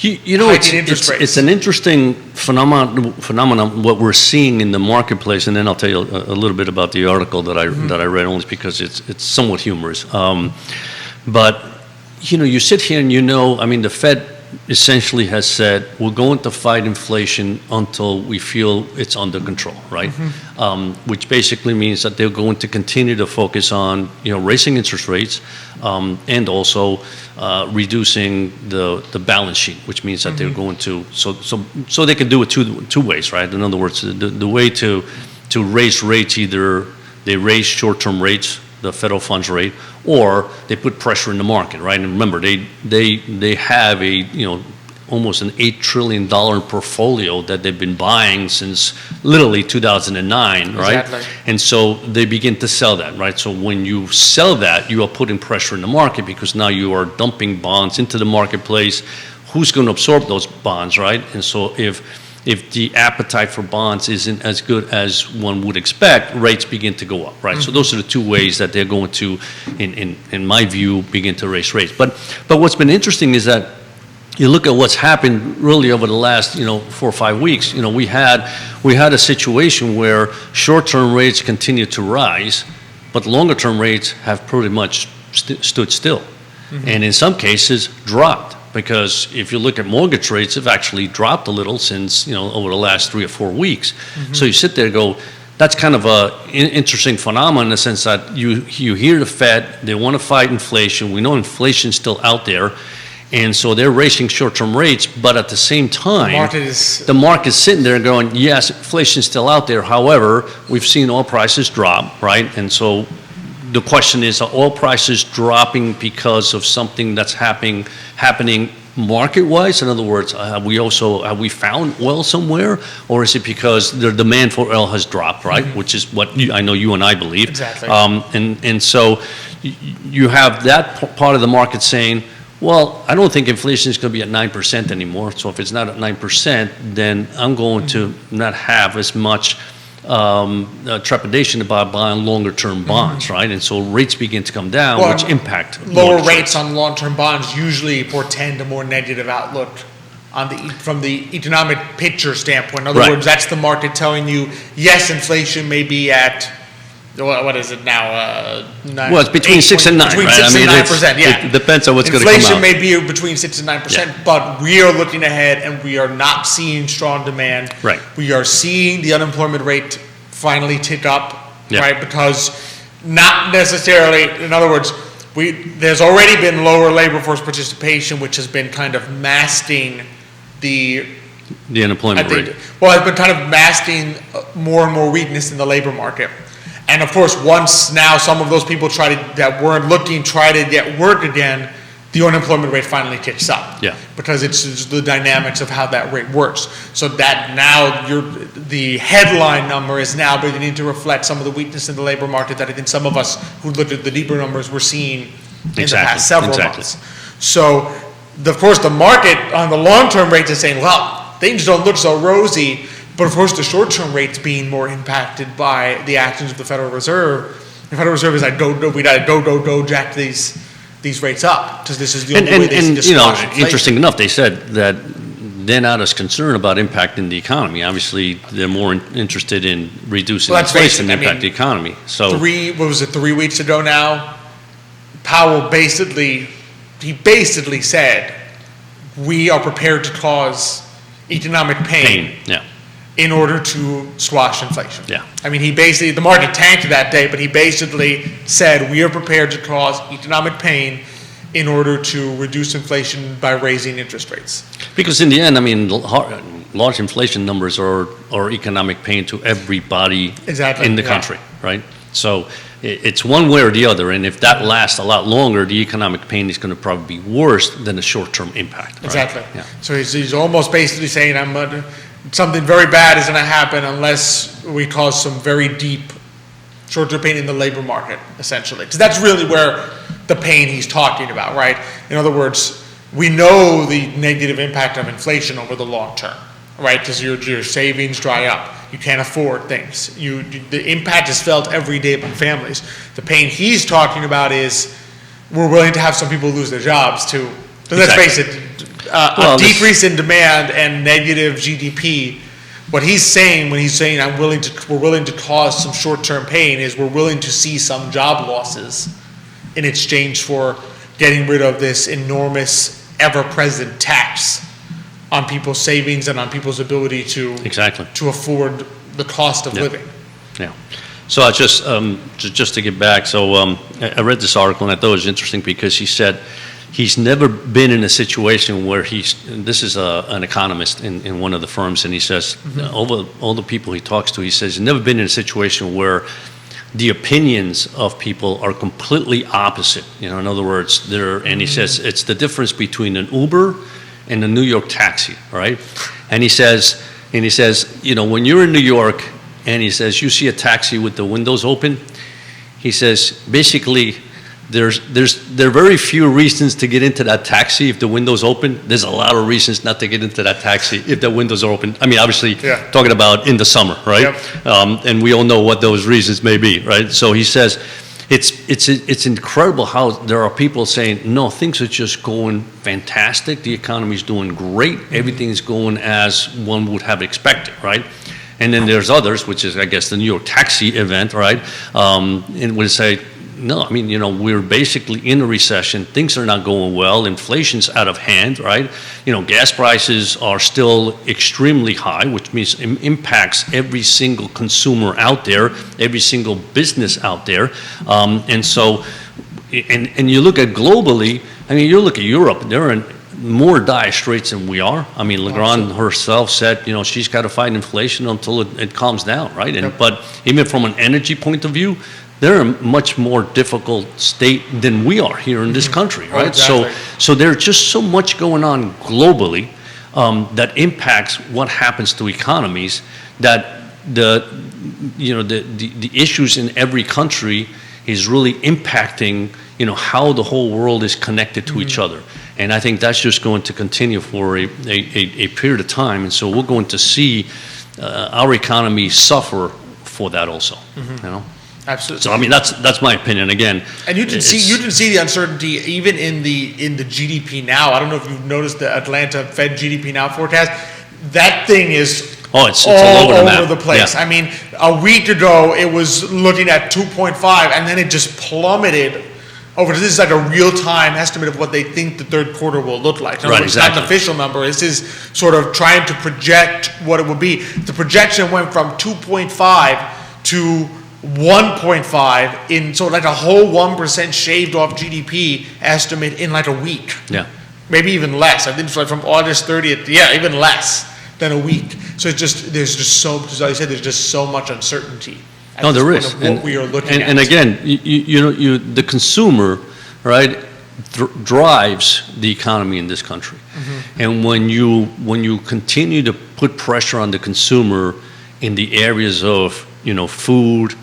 hiking interest rates. It's an interesting phenomenon what we're seeing in the marketplace, and then I'll tell you a little bit about the article that I read, only because it's somewhat humorous. But you sit here and I mean, the Fed essentially has said we're going to fight inflation until we feel it's under control, right? Which basically means that they're going to continue to focus on raising interest rates and also reducing the balance sheet, which means that they're going to so they can do it two ways, right? In other words, the way to raise rates, either they raise short-term rates, the federal funds rate, or they put pressure in the market, right? And remember, they have almost an $8 trillion portfolio that they've been buying since literally 2009, right? Exactly. And so they begin to sell that, right? So when you sell that, you are putting pressure in the market because now you are dumping bonds into the marketplace. who's going to absorb those bonds, right? And so if the appetite for bonds isn't as good as one would expect, rates begin to go up, right? So those are the two ways that they're going to, in my view, begin to raise rates. But what's been interesting is that you look at what's happened really over the last, 4 or 5 weeks. We had a situation where short-term rates continue to rise, but longer-term rates have pretty much stood still, and in some cases dropped. Because if you look at mortgage rates, have actually dropped a little since, over the last 3 or 4 weeks. So you sit there and go, that's kind of a interesting phenomenon in the sense that you hear the Fed, they want to fight inflation. We know inflation's still out there. And so they're raising short-term rates, but at the same time, the market's sitting there going, yes, inflation's still out there. However, we've seen oil prices drop, right? And so the question is, are oil prices dropping because of something that's happening market-wise? In other words, have we found oil somewhere, or is it because the demand for oil has dropped, right? Which is what I know you and I believe. Exactly. And so you have that part of the market saying, well, I don't think inflation is going to be at 9% anymore. So if it's not at 9%, then I'm going to not have as much trepidation about buying longer-term bonds, right? And so rates begin to come down, which impact lower rates on long-term bonds usually portend a more negative outlook from the economic picture standpoint. In other words, that's the market telling you, yes, inflation may be at, what is it now? It's between 6 and 9, between right? 6 and 9%, yeah. It depends on what's going to come out. Inflation may be between 6 and 9%, but we are looking ahead and we are not seeing strong demand. Right. We are seeing the unemployment rate finally tick up, right? Because not necessarily, in other words, there's already been lower labor force participation, which has been kind of masking the unemployment rate. Well, it's been kind of masking more and more weakness in the labor market. And of course, once now some of those people that weren't looking try to get work again, the unemployment rate finally ticks up. Yeah. Because it's the dynamics of how that rate works. So that now the headline number is now beginning to reflect some of the weakness in the labor market that I think some of us who looked at the deeper numbers were seeing in the past several months. So of course the market on the long-term rates is saying, well, things don't look so rosy. But of course, the short-term rates being more impacted by the actions of the Federal Reserve. The Federal Reserve is like, we got to go jack these rates up because this is the only way they see to squash inflation. Interesting enough, they said that they're not as concerned about impacting the economy. Obviously, they're more interested in reducing inflation and impact the economy. So 3 weeks ago now, Powell basically said, we are prepared to cause economic pain. In order to squash inflation. Yeah. I mean, the market tanked that day, but he basically said, we are prepared to cause economic pain in order to reduce inflation by raising interest rates. Because in the end, I mean, large inflation numbers are economic pain to everybody in the country, right? So it's one way or the other, and if that lasts a lot longer, the economic pain is going to probably be worse than the short-term impact. Right? Exactly. Yeah. So he's almost basically saying, something very bad is going to happen unless we cause some very deep short-term pain in the labor market, essentially. Because that's really where the pain he's talking about, right? In other words, we know the negative impact of inflation over the long term, right? Because your savings dry up. You can't afford things. The impact is felt every day by families. The pain he's talking about is we're willing to have some people lose their jobs too. So let's face it, a decrease in demand and negative GDP, what he's saying when he's saying we're willing to cause some short-term pain is we're willing to see some job losses in exchange for getting rid of this enormous ever-present tax on people's savings and on people's ability to afford the cost of living. Yeah. So I just to get back, so I read this article and I thought it was interesting because he said he's never been in a situation where this is an economist in one of the firms, and he says, all the people he talks to, he says he's never been in a situation where the opinions of people are completely opposite. In other words, and he says it's the difference between an Uber and a New York taxi, right? And he says, when you're in New York, and he says you see a taxi with the windows open, he says basically there are very few reasons to get into that taxi if the window's open. There's a lot of reasons not to get into that taxi if the windows are open. I mean, obviously, talking about in the summer, right? Yep. And we all know what those reasons may be, right? So he says, it's incredible how there are people saying, no, things are just going fantastic. The economy's doing great. Everything's going as one would have expected, right? And then there's others, which is, I guess, the New York taxi event, right? And would say, no, I mean, we're basically in a recession. Things are not going well. Inflation's out of hand, right? Gas prices are still extremely high, which means it impacts every single consumer out there, every single business out there. And so, and you look at globally, I mean, you look at Europe, they're in more dire straits than we are. I mean, Legrand herself said, she's got to fight inflation until it calms down, right? And but even from an energy point of view, they're in a much more difficult state than we are here in this country, right? Exactly. So there's just so much going on globally that impacts what happens to economies, that the issues in every country is really impacting, how the whole world is connected to each other. And I think that's just going to continue for a period of time. And so we're going to see our economy suffer for that also, Absolutely. So I mean that's my opinion again. And you can see the uncertainty even in the GDP now. I don't know if you've noticed the Atlanta Fed GDP now forecast. That thing is it's all all over the place. Yeah. I mean, a week ago it was looking at 2.5, and then it just plummeted over. This is like a real-time estimate of what they think the third quarter will look like. Right, exactly. It's not an official number. This is sort of trying to project what it will be. The projection went from 2.5 to 1.5 in, so like a whole 1% shaved off GDP estimate in like a week. Yeah. Maybe even less. I think it's like from August 30th. Yeah, even less than a week. So there's just so, as I said, there's just so much uncertainty. No, there is. What we are looking at. And again, the consumer, right, drives the economy in this country. And when you continue to put pressure on the consumer in the areas of, food,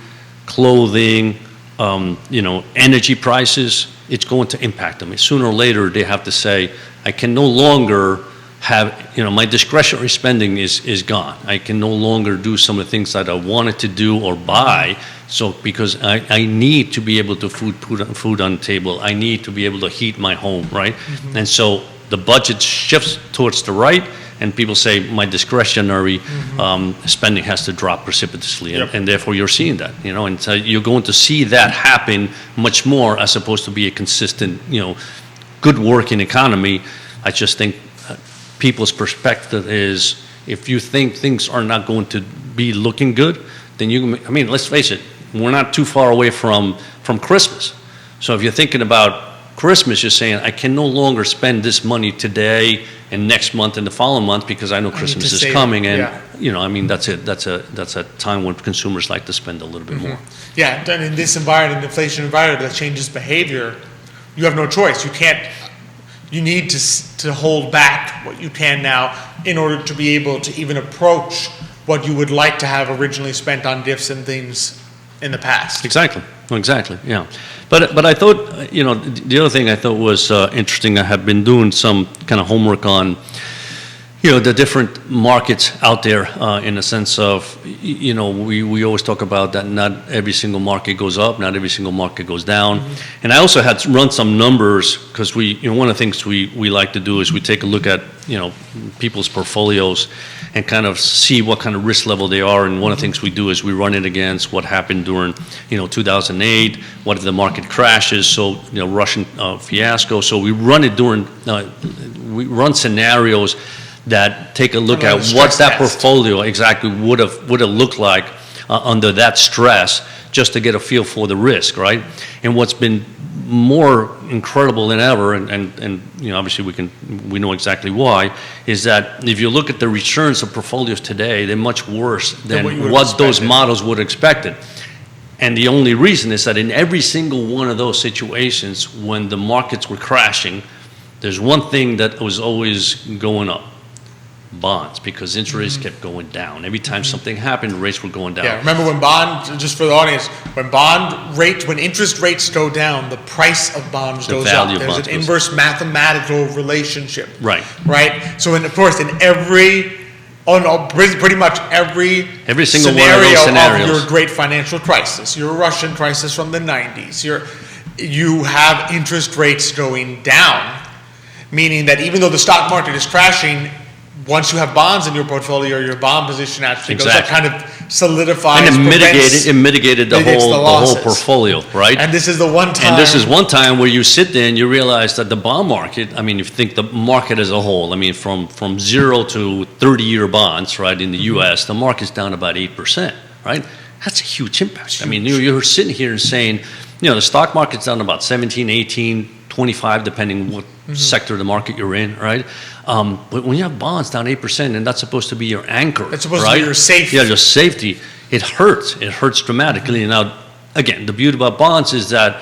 clothing, energy prices, it's going to impact them. Sooner or later, they have to say, I can no longer have, my discretionary spending is gone. I can no longer do some of the things that I wanted to do or buy, so because I need to be able to put food on the table. I need to be able to heat my home, right? And so the budget shifts towards the right, and people say my discretionary spending has to drop precipitously, and therefore you're seeing that, and so you're going to see that happen much more as opposed to be a consistent, good working economy. I just think people's perspective is, if you think things are not going to be looking good, then let's face it, we're not too far away from Christmas. So if you're thinking about Christmas, you're saying, I can no longer spend this money today and next month and the following month because I know Christmas is coming, and that's it. That's a time when consumers like to spend a little bit more. Yeah, and in this environment, inflation environment that changes behavior, you have no choice. You need to hold back what you can now in order to be able to even approach what you would like to have originally spent on gifts and things in the past. Exactly, yeah. But I thought, the other thing I thought was interesting, I have been doing some kind of homework on, the different markets out there in the sense of, we always talk about that not every single market goes up, not every single market goes down. And I also had to run some numbers because one of the things we like to do is we take a look at, people's portfolios and kind of see what kind of risk level they are. And one of the things we do is we run it against what happened during, 2008, what if the market crashes, so, Russian fiasco. So we run it we run scenarios that take a look at what that portfolio exactly would have looked like under that stress, just to get a feel for the risk, right? And what's been more incredible than ever, and obviously we know exactly why, is that if you look at the returns of portfolios today, they're much worse than what those models would have expected. And the only reason is that in every single one of those situations, when the markets were crashing, there's one thing that was always going up. bonds because interest rates kept going down. Every time something happened, rates were going down. Yeah, remember just for the audience, when interest rates go down, the price of bonds goes up. value of There's bonds an goes inverse mathematical relationship. Right. Right? So, of course, pretty much every single one of those scenarios. of your great financial crisis, your Russian crisis from the 90s, you have interest rates going down, meaning that even though the stock market is crashing, once you have bonds in your portfolio, your bond position actually goes up, kind of solidifies. And it mitigated the whole portfolio, right? And this is the one time. And this is one time where you sit there and you realize that the bond market, I mean, if you think the market as a whole, I mean, from 0 to 30-year bonds, right, in the U.S., the market's down about 8%, right? That's a huge impact. I mean, you're sitting here and saying, the stock market's down about 17, 18, 25, depending what sector of the market you're in, right? But when you have bonds down 8%, and that's supposed to be your anchor, it's supposed to be your safety. Yeah, your safety. It hurts. It hurts dramatically. Now, again, the beauty about bonds is that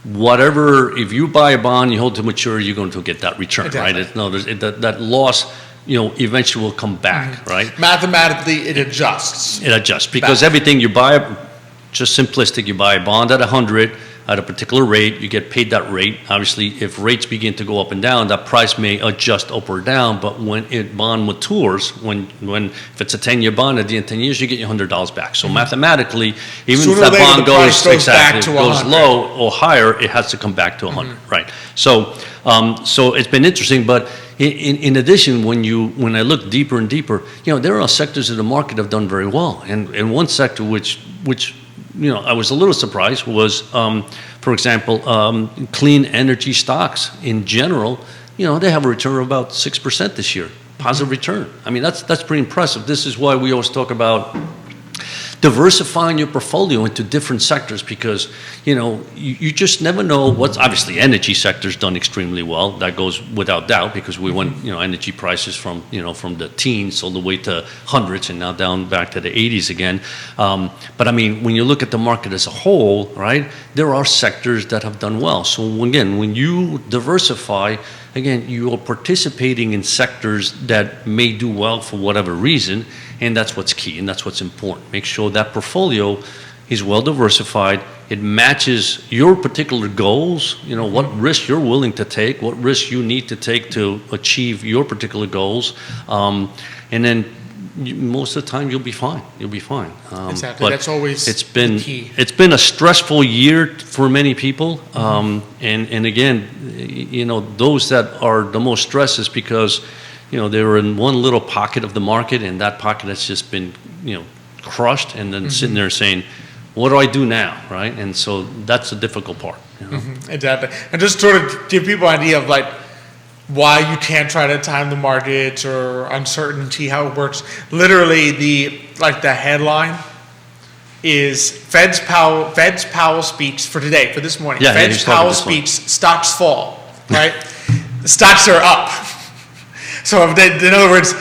if you buy a bond, you hold to maturity, you're going to get that return, right? That loss, eventually will come back, right? Mathematically, it adjusts. It adjusts because everything you buy, just simplistic, you buy a bond at 100 at a particular rate, you get paid that rate. Obviously, if rates begin to go up and down, that price may adjust up or down, but when bond matures, if it's a 10-year bond, at the end of 10 years, you get your $100 back. So mathematically, even if that bond goes low or higher, it has to come back to 100, right? So it's been interesting, but in addition, when I look deeper and deeper, there are sectors of the market that have done very well. And one sector which I was a little surprised was, for example, clean energy stocks in general, they have a return of about 6% this year, positive return. I mean, that's pretty impressive. This is why we always talk about diversifying your portfolio into different sectors because, you just never know what's, obviously energy sector's done extremely well. That goes without doubt because we went, energy prices from the teens all the way to hundreds and now down back to the 80s again. But I mean, when you look at the market as a whole, right, there are sectors that have done well. So again, when you diversify, again, you are participating in sectors that may do well for whatever reason, and that's what's key, and that's what's important. Make sure that portfolio is well diversified. It matches your particular goals, what risk you're willing to take, what risks you need to take to achieve your particular goals, and then most of the time you'll be fine. You'll be fine. Exactly. That's always the key. It's been a stressful year for many people, and again, those that are the most stressed is because they were in one little pocket of the market, and that pocket has just been crushed, and then sitting there saying, what do I do now, right? And so that's the difficult part. Exactly. And just sort of give people an idea of why you can't try to time the markets or uncertainty, how it works. Literally, the headline is Fed's Powell speech for today, for this morning. Yeah, Fed's Powell speech, stocks fall, right? The stocks are up. So in other words,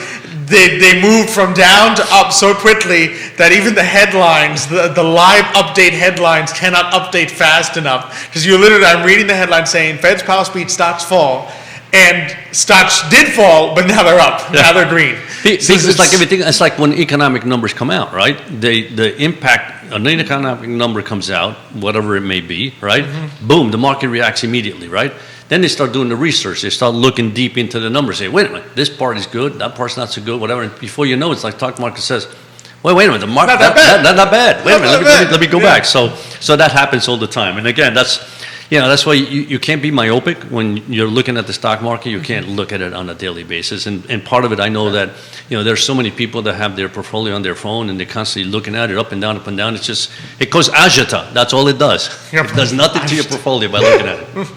they moved from down to up so quickly that even the headlines, the live update headlines cannot update fast enough. Because I'm reading the headline saying Fed's Powell speech, stocks fall. And stocks did fall, but now they're up. Yeah. Now they're green. Because it's like everything. It's like when economic numbers come out, right? The impact an economic number comes out, whatever it may be, right? Boom, the market reacts immediately, right? Then they start doing the research. They start looking deep into the numbers. Say, wait a minute, this part is good, that part's not so good, whatever. And before you know, it's like stock market says, wait a minute, the market not bad. Wait a minute, let me go back. So that happens all the time. And again, that's why you can't be myopic when you're looking at the stock market. You can't look at it on a daily basis. And part of it, I know that, there's so many people that have their portfolio on their phone and they're constantly looking at it up and down, up and down. It goes agita. That's all it does. It does nothing to your portfolio by looking at it.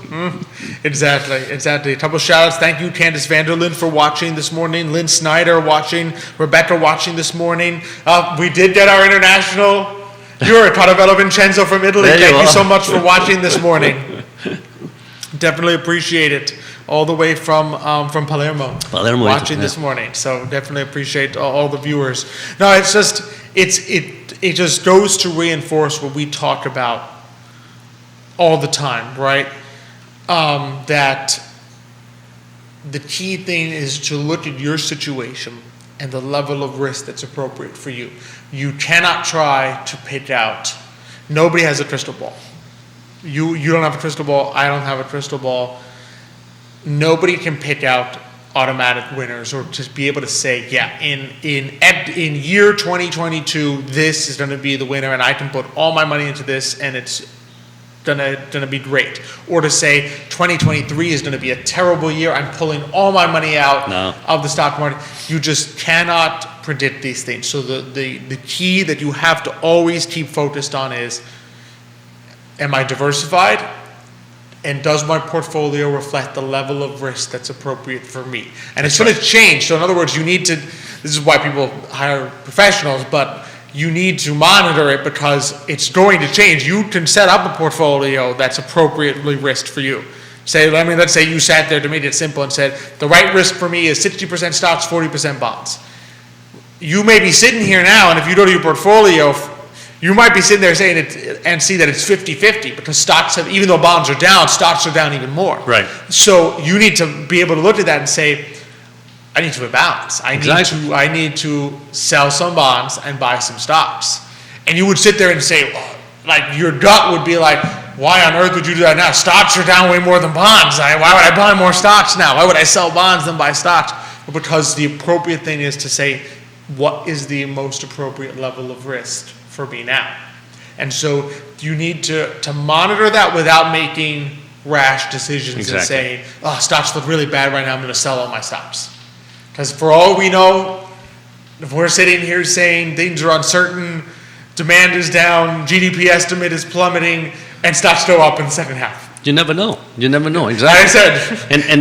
Exactly. A couple shout outs. Thank you, Candice Vanderlyn, for watching this morning. Lynn Snyder watching. Rebecca watching this morning. We did get our international. You're Caravello Vincenzo from Italy. Thank you so much for watching this morning. Definitely appreciate it. All the way from Palermo watching this morning. So definitely appreciate all the viewers. No, it's just it just goes to reinforce what we talk about all the time, right? That the key thing is to look at your situation and the level of risk that's appropriate for you. You cannot try to pick out. Nobody has a crystal ball. You don't have a crystal ball. I don't have a crystal ball. Nobody can pick out automatic winners or just be able to say, yeah, in year 2022, this is going to be the winner, and I can put all my money into this, and it's gonna be great. Or to say 2023 is gonna be a terrible year, I'm pulling all my money out of the stock market. You just cannot predict these things. So the key that you have to always keep focused on is, am I diversified? And does my portfolio reflect the level of risk that's appropriate for me? And it's going to change. So in other words, you need to, this is why people hire professionals, but you need to monitor it because it's going to change. You can set up a portfolio that's appropriately risked for you. Let's say you sat there to make it simple and said, the right risk for me is 60% stocks, 40% bonds. You may be sitting here now, and if you go to your portfolio, you might be sitting there saying it and see that it's 50-50 because stocks have, even though bonds are down, stocks are down even more. Right. So you need to be able to look at that and say, I need to balance. I need to sell some bonds and buy some stocks. And you would sit there and say, well, like your gut would be like, why on earth would you do that now? Stocks are down way more than bonds. Why would I buy more stocks now? Why would I sell bonds than buy stocks? Well, because the appropriate thing is to say, what is the most appropriate level of risk for me now? And so you need to monitor that without making rash decisions and saying, oh, stocks look really bad right now, I'm going to sell all my stocks. Because for all we know, if we're sitting here saying things are uncertain, demand is down, GDP estimate is plummeting, and stocks go up in the second half. You never know. You never know. Exactly. I said,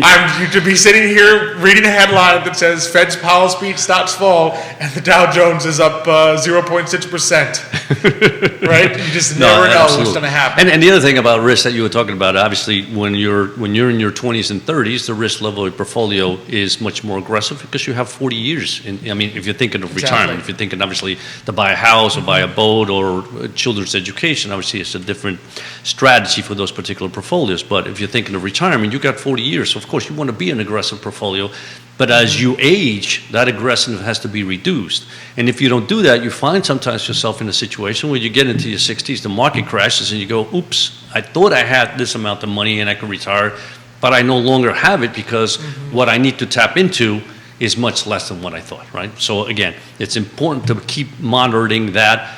I'm to be sitting here reading a headline that says Fed's Powell speech, stocks fall, and the Dow Jones is up 0.6%. Right? You just never know what's going to happen. And the other thing about risk that you were talking about, obviously, when you're in your 20s and 30s, the risk level of your portfolio is much more aggressive because you have 40 years. If you're thinking of retirement, if you're thinking obviously to buy a house or buy a boat or children's education, obviously it's a different strategy for those particular portfolios. But if you're thinking of retirement, you got 40 years. So of course you want to be an aggressive portfolio. But as you age, that aggressiveness has to be reduced. And if you don't do that, you find sometimes yourself in a situation where you get into your 60s, the market crashes, and you go, oops, I thought I had this amount of money and I could retire, but I no longer have it because what I need to tap into is much less than what I thought, right? So again, it's important to keep monitoring that,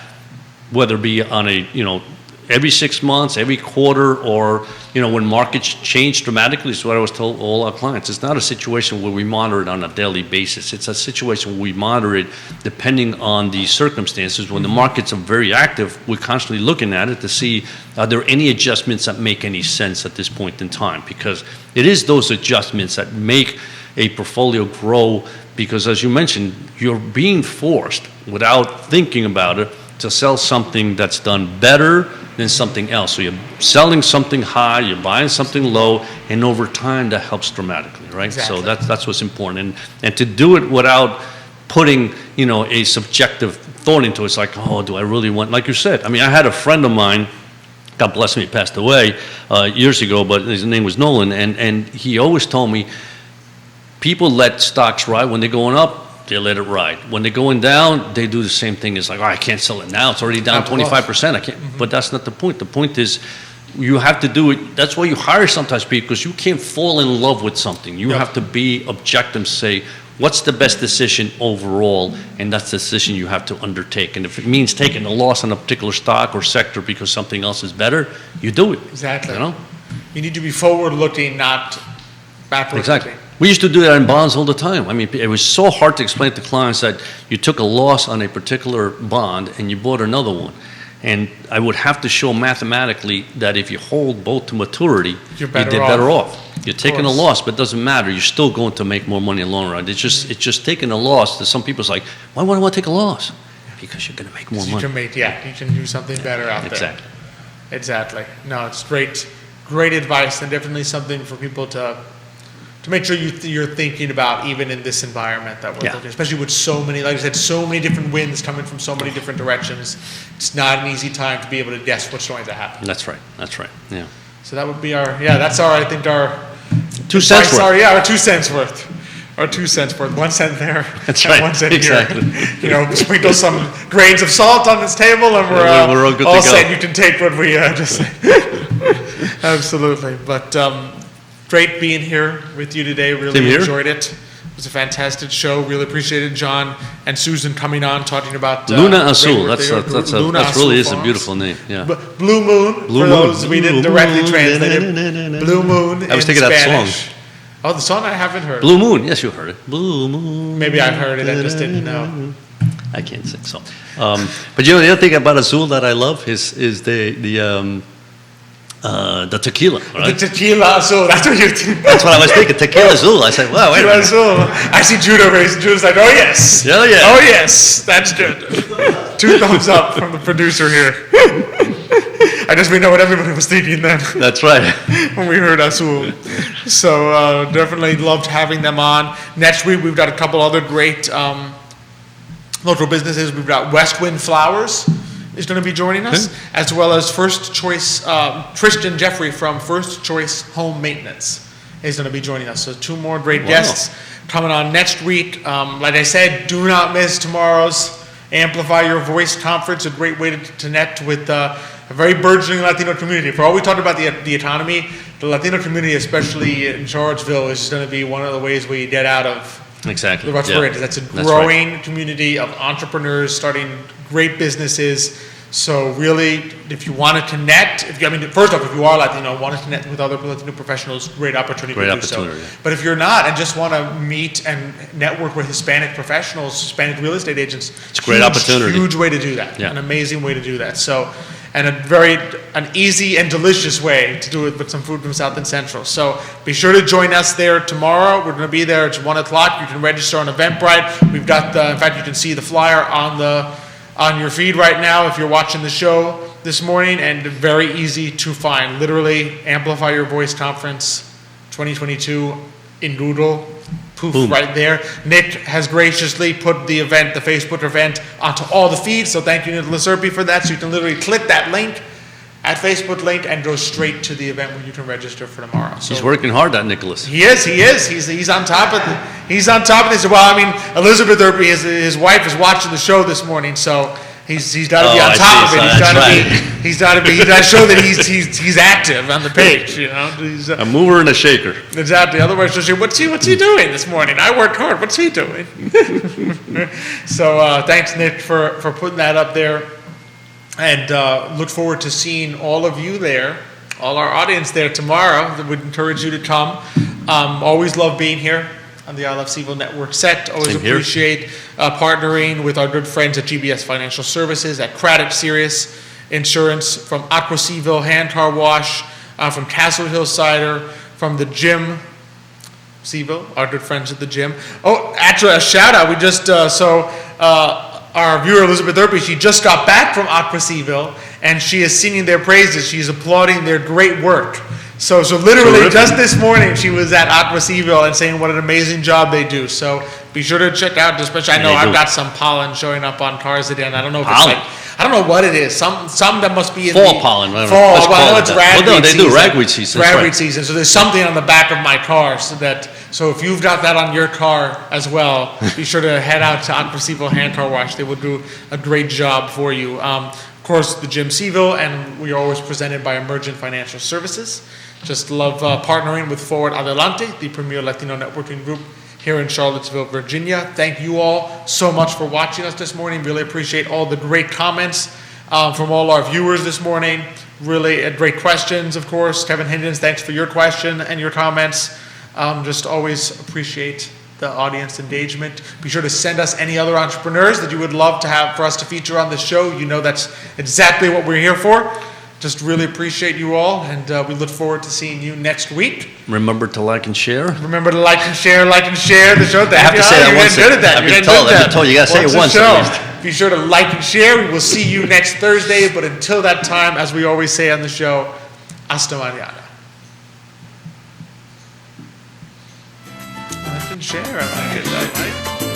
whether it be on a, every 6 months, every quarter, or, when markets change dramatically. Is what I was told all our clients. It's not a situation where we monitor it on a daily basis. It's a situation where we monitor it depending on the circumstances. When the markets are very active, we're constantly looking at it to see, are there any adjustments that make any sense at this point in time? Because it is those adjustments that make a portfolio grow, because as you mentioned, you're being forced without thinking about it to sell something that's done better than something else. So you're selling something high, you're buying something low, and over time that helps dramatically, right? Exactly. So that's what's important. And to do it without putting, a subjective thought into it. It's like, oh, do I really want, like you said, I had a friend of mine, God bless him, he passed away years ago, but his name was Nolan, and he always told me, people let stocks ride. When they're going up, they let it ride. When they're going down, they do the same thing. It's like, I can't sell it now. It's already down 25%. I can't. But that's not the point. The point is, you have to do it. That's why you hire sometimes people, because you can't fall in love with something. You have to be objective and say, what's the best decision overall? And that's the decision you have to undertake. And if it means taking a loss on a particular stock or sector because something else is better, you do it. Exactly. You need to be forward-looking, not backward-looking. Exactly. We used to do that in bonds all the time. It was so hard to explain to clients that you took a loss on a particular bond and you bought another one. And I would have to show mathematically that if you hold both to maturity, you did better off. You're taking a loss, but it doesn't matter. You're still going to make more money in the long run. It's just taking a loss that some people's like, why would I want to take a loss? Because you're going to make more money. You can do something better out there. Exactly. No, it's great advice, and definitely something for people to make sure you're thinking about, even in this environment that we're looking, especially with so many, like I said, so many different winds coming from so many different directions. It's not an easy time to be able to guess what's going to happen. That's right. Yeah. So that would be our 2 cents worth. Our 2 cents worth. or 2 cents worth, 1 cent there, That's and right, 1 cent exactly. here. You know, sprinkle some grains of salt on this table, and We're all good to all go. set. You can take what we just. Absolutely, but great being here with you today. Same Really here. enjoyed it. It was a fantastic show. Really appreciated John and Susan coming on, talking about Luna the Azul. great work That's they do. Luna that really Azul is a Farms. beautiful name. Yeah. Blue Moon, Blue for Moon. those we didn't Blue directly Moon. translate it. Na-na-na-na-na-na. Blue Moon I was in thinking that Spanish. song. Oh, the song I haven't heard. Blue Moon. Yes, you heard it. Blue Moon. Maybe I've heard it, I just didn't know. I can't sing so. But you know the other thing about Azul that I love is the tequila. Right? The tequila Azul, that's what you're thinking. That's what I was thinking. Tequila Azul. I said, wow, wait a Tequila minute. Azul. I see Judah raising. Judah's like, oh yes. Yeah, yeah. Oh yes, that's good. 2 thumbs up from the producer here. I guess we know what everybody was thinking then. That's right. When we heard Azul. So definitely loved having them on. Next week we've got a couple other great local businesses. We've got Westwind Flowers is going to be joining us, as well as First Choice, Christian Jeffrey from First Choice Home Maintenance is going to be joining us. So 2 more great guests coming on next week. Like I said, do not miss tomorrow's Amplify Your Voice conference, a great way to connect with a very burgeoning Latino community. For all we talked about the economy, the Latino community, especially in Charlottesville, is going to be one of the ways we get out of Exactly. the ruts Yeah. we're in. That's a That's growing community of entrepreneurs starting great businesses. So really, if you want to connect, first off, if you are Latino, want to connect with other Latino professionals, great opportunity Great to opportunity, do so. yeah. But if you're not and just want to meet and network with Hispanic professionals, Hispanic real estate agents, It's a great opportunity. Huge way to do that. Yeah. An amazing way to do that. So, and an easy and delicious way to do it with some food from South and Central. So be sure to join us there tomorrow. We're going to be there. It's 1 o'clock. You can register on Eventbrite. We've got in fact, you can see the flyer on your feed right now if you're watching the show this morning, and very easy to find. Literally, Amplify Your Voice Conference 2022 in Google. Poof, Boom. right there. Nick has graciously put the Facebook event onto all the feeds, so thank you, Nicholas Urpí, for that. So you can literally click that link, at Facebook link, and go straight to the event where you can register for tomorrow. So He's working hard, that Nicholas. he is. He's on top of he's on top of this. Well, I mean, Elizabeth Urpí, his wife, is watching the show this morning, so he's got to be Oh, on I top see. of it. So He's got to show that he's active on the page. You know, he's, A mover and a shaker. exactly. Otherwise, she'll say, "What's he doing this morning? I worked hard. What's he doing?" So thanks, Nick, for putting that up there. And look forward to seeing all of you there, all our audience there tomorrow. I would encourage you to come. Always love being here on the I Love CVille Network set. Always Same here. appreciate partnering with our good friends at GBS Financial Services, at Craddock Sirius Insurance, from Aqua CVille Hand Car Wash, from Castle Hill Cider, from the gym, CVille, our good friends at the gym. Oh, actually, a shout out. We just, our viewer Elizabeth Urpí, she just got back from Aqua CVille, and she is singing their praises. She's applauding their great work. So literally Terrific. just this morning, she was at Aqua CVille and saying what an amazing job they do. So be sure to check out, especially, I know They I've do. got some pollen showing up on cars today, and I don't know if Pollen? it's like, I don't know what it is. Some that must be in Fall the pollen, whatever. fall. Let's Well, I call know it it's that. ragweed Well, no, they do season. ragweed season, that's Ragweed right. season. So there's something on the back of my car so if you've got that on your car as well, be sure to head out to Aqua CVille Hand Car Wash. They will do a great job for you. Of course, the Gym CVille, and we are always presented by Emergent Financial Services. Just love partnering with Forward Adelante, the premier Latino networking group here in Charlottesville, Virginia. Thank you all so much for watching us this morning. Really appreciate all the great comments from all our viewers this morning. Really great questions, of course. Kevin Hindens, thanks for your question and your comments. Just always appreciate the audience engagement. Be sure to send us any other entrepreneurs that you would love to have for us to feature on the show. You know that's exactly what we're here for. Just really appreciate you all, and we look forward to seeing you next week. Remember to like and share. Remember to like and share the show. I have to say that You're once. getting good at that. I've You're been getting good told. at I've that. been told. You gotta say it a once show, at least. be sure to like and share. We will see you next Thursday, but until that time, as we always say on the show, hasta mañana. Like and share. I like it.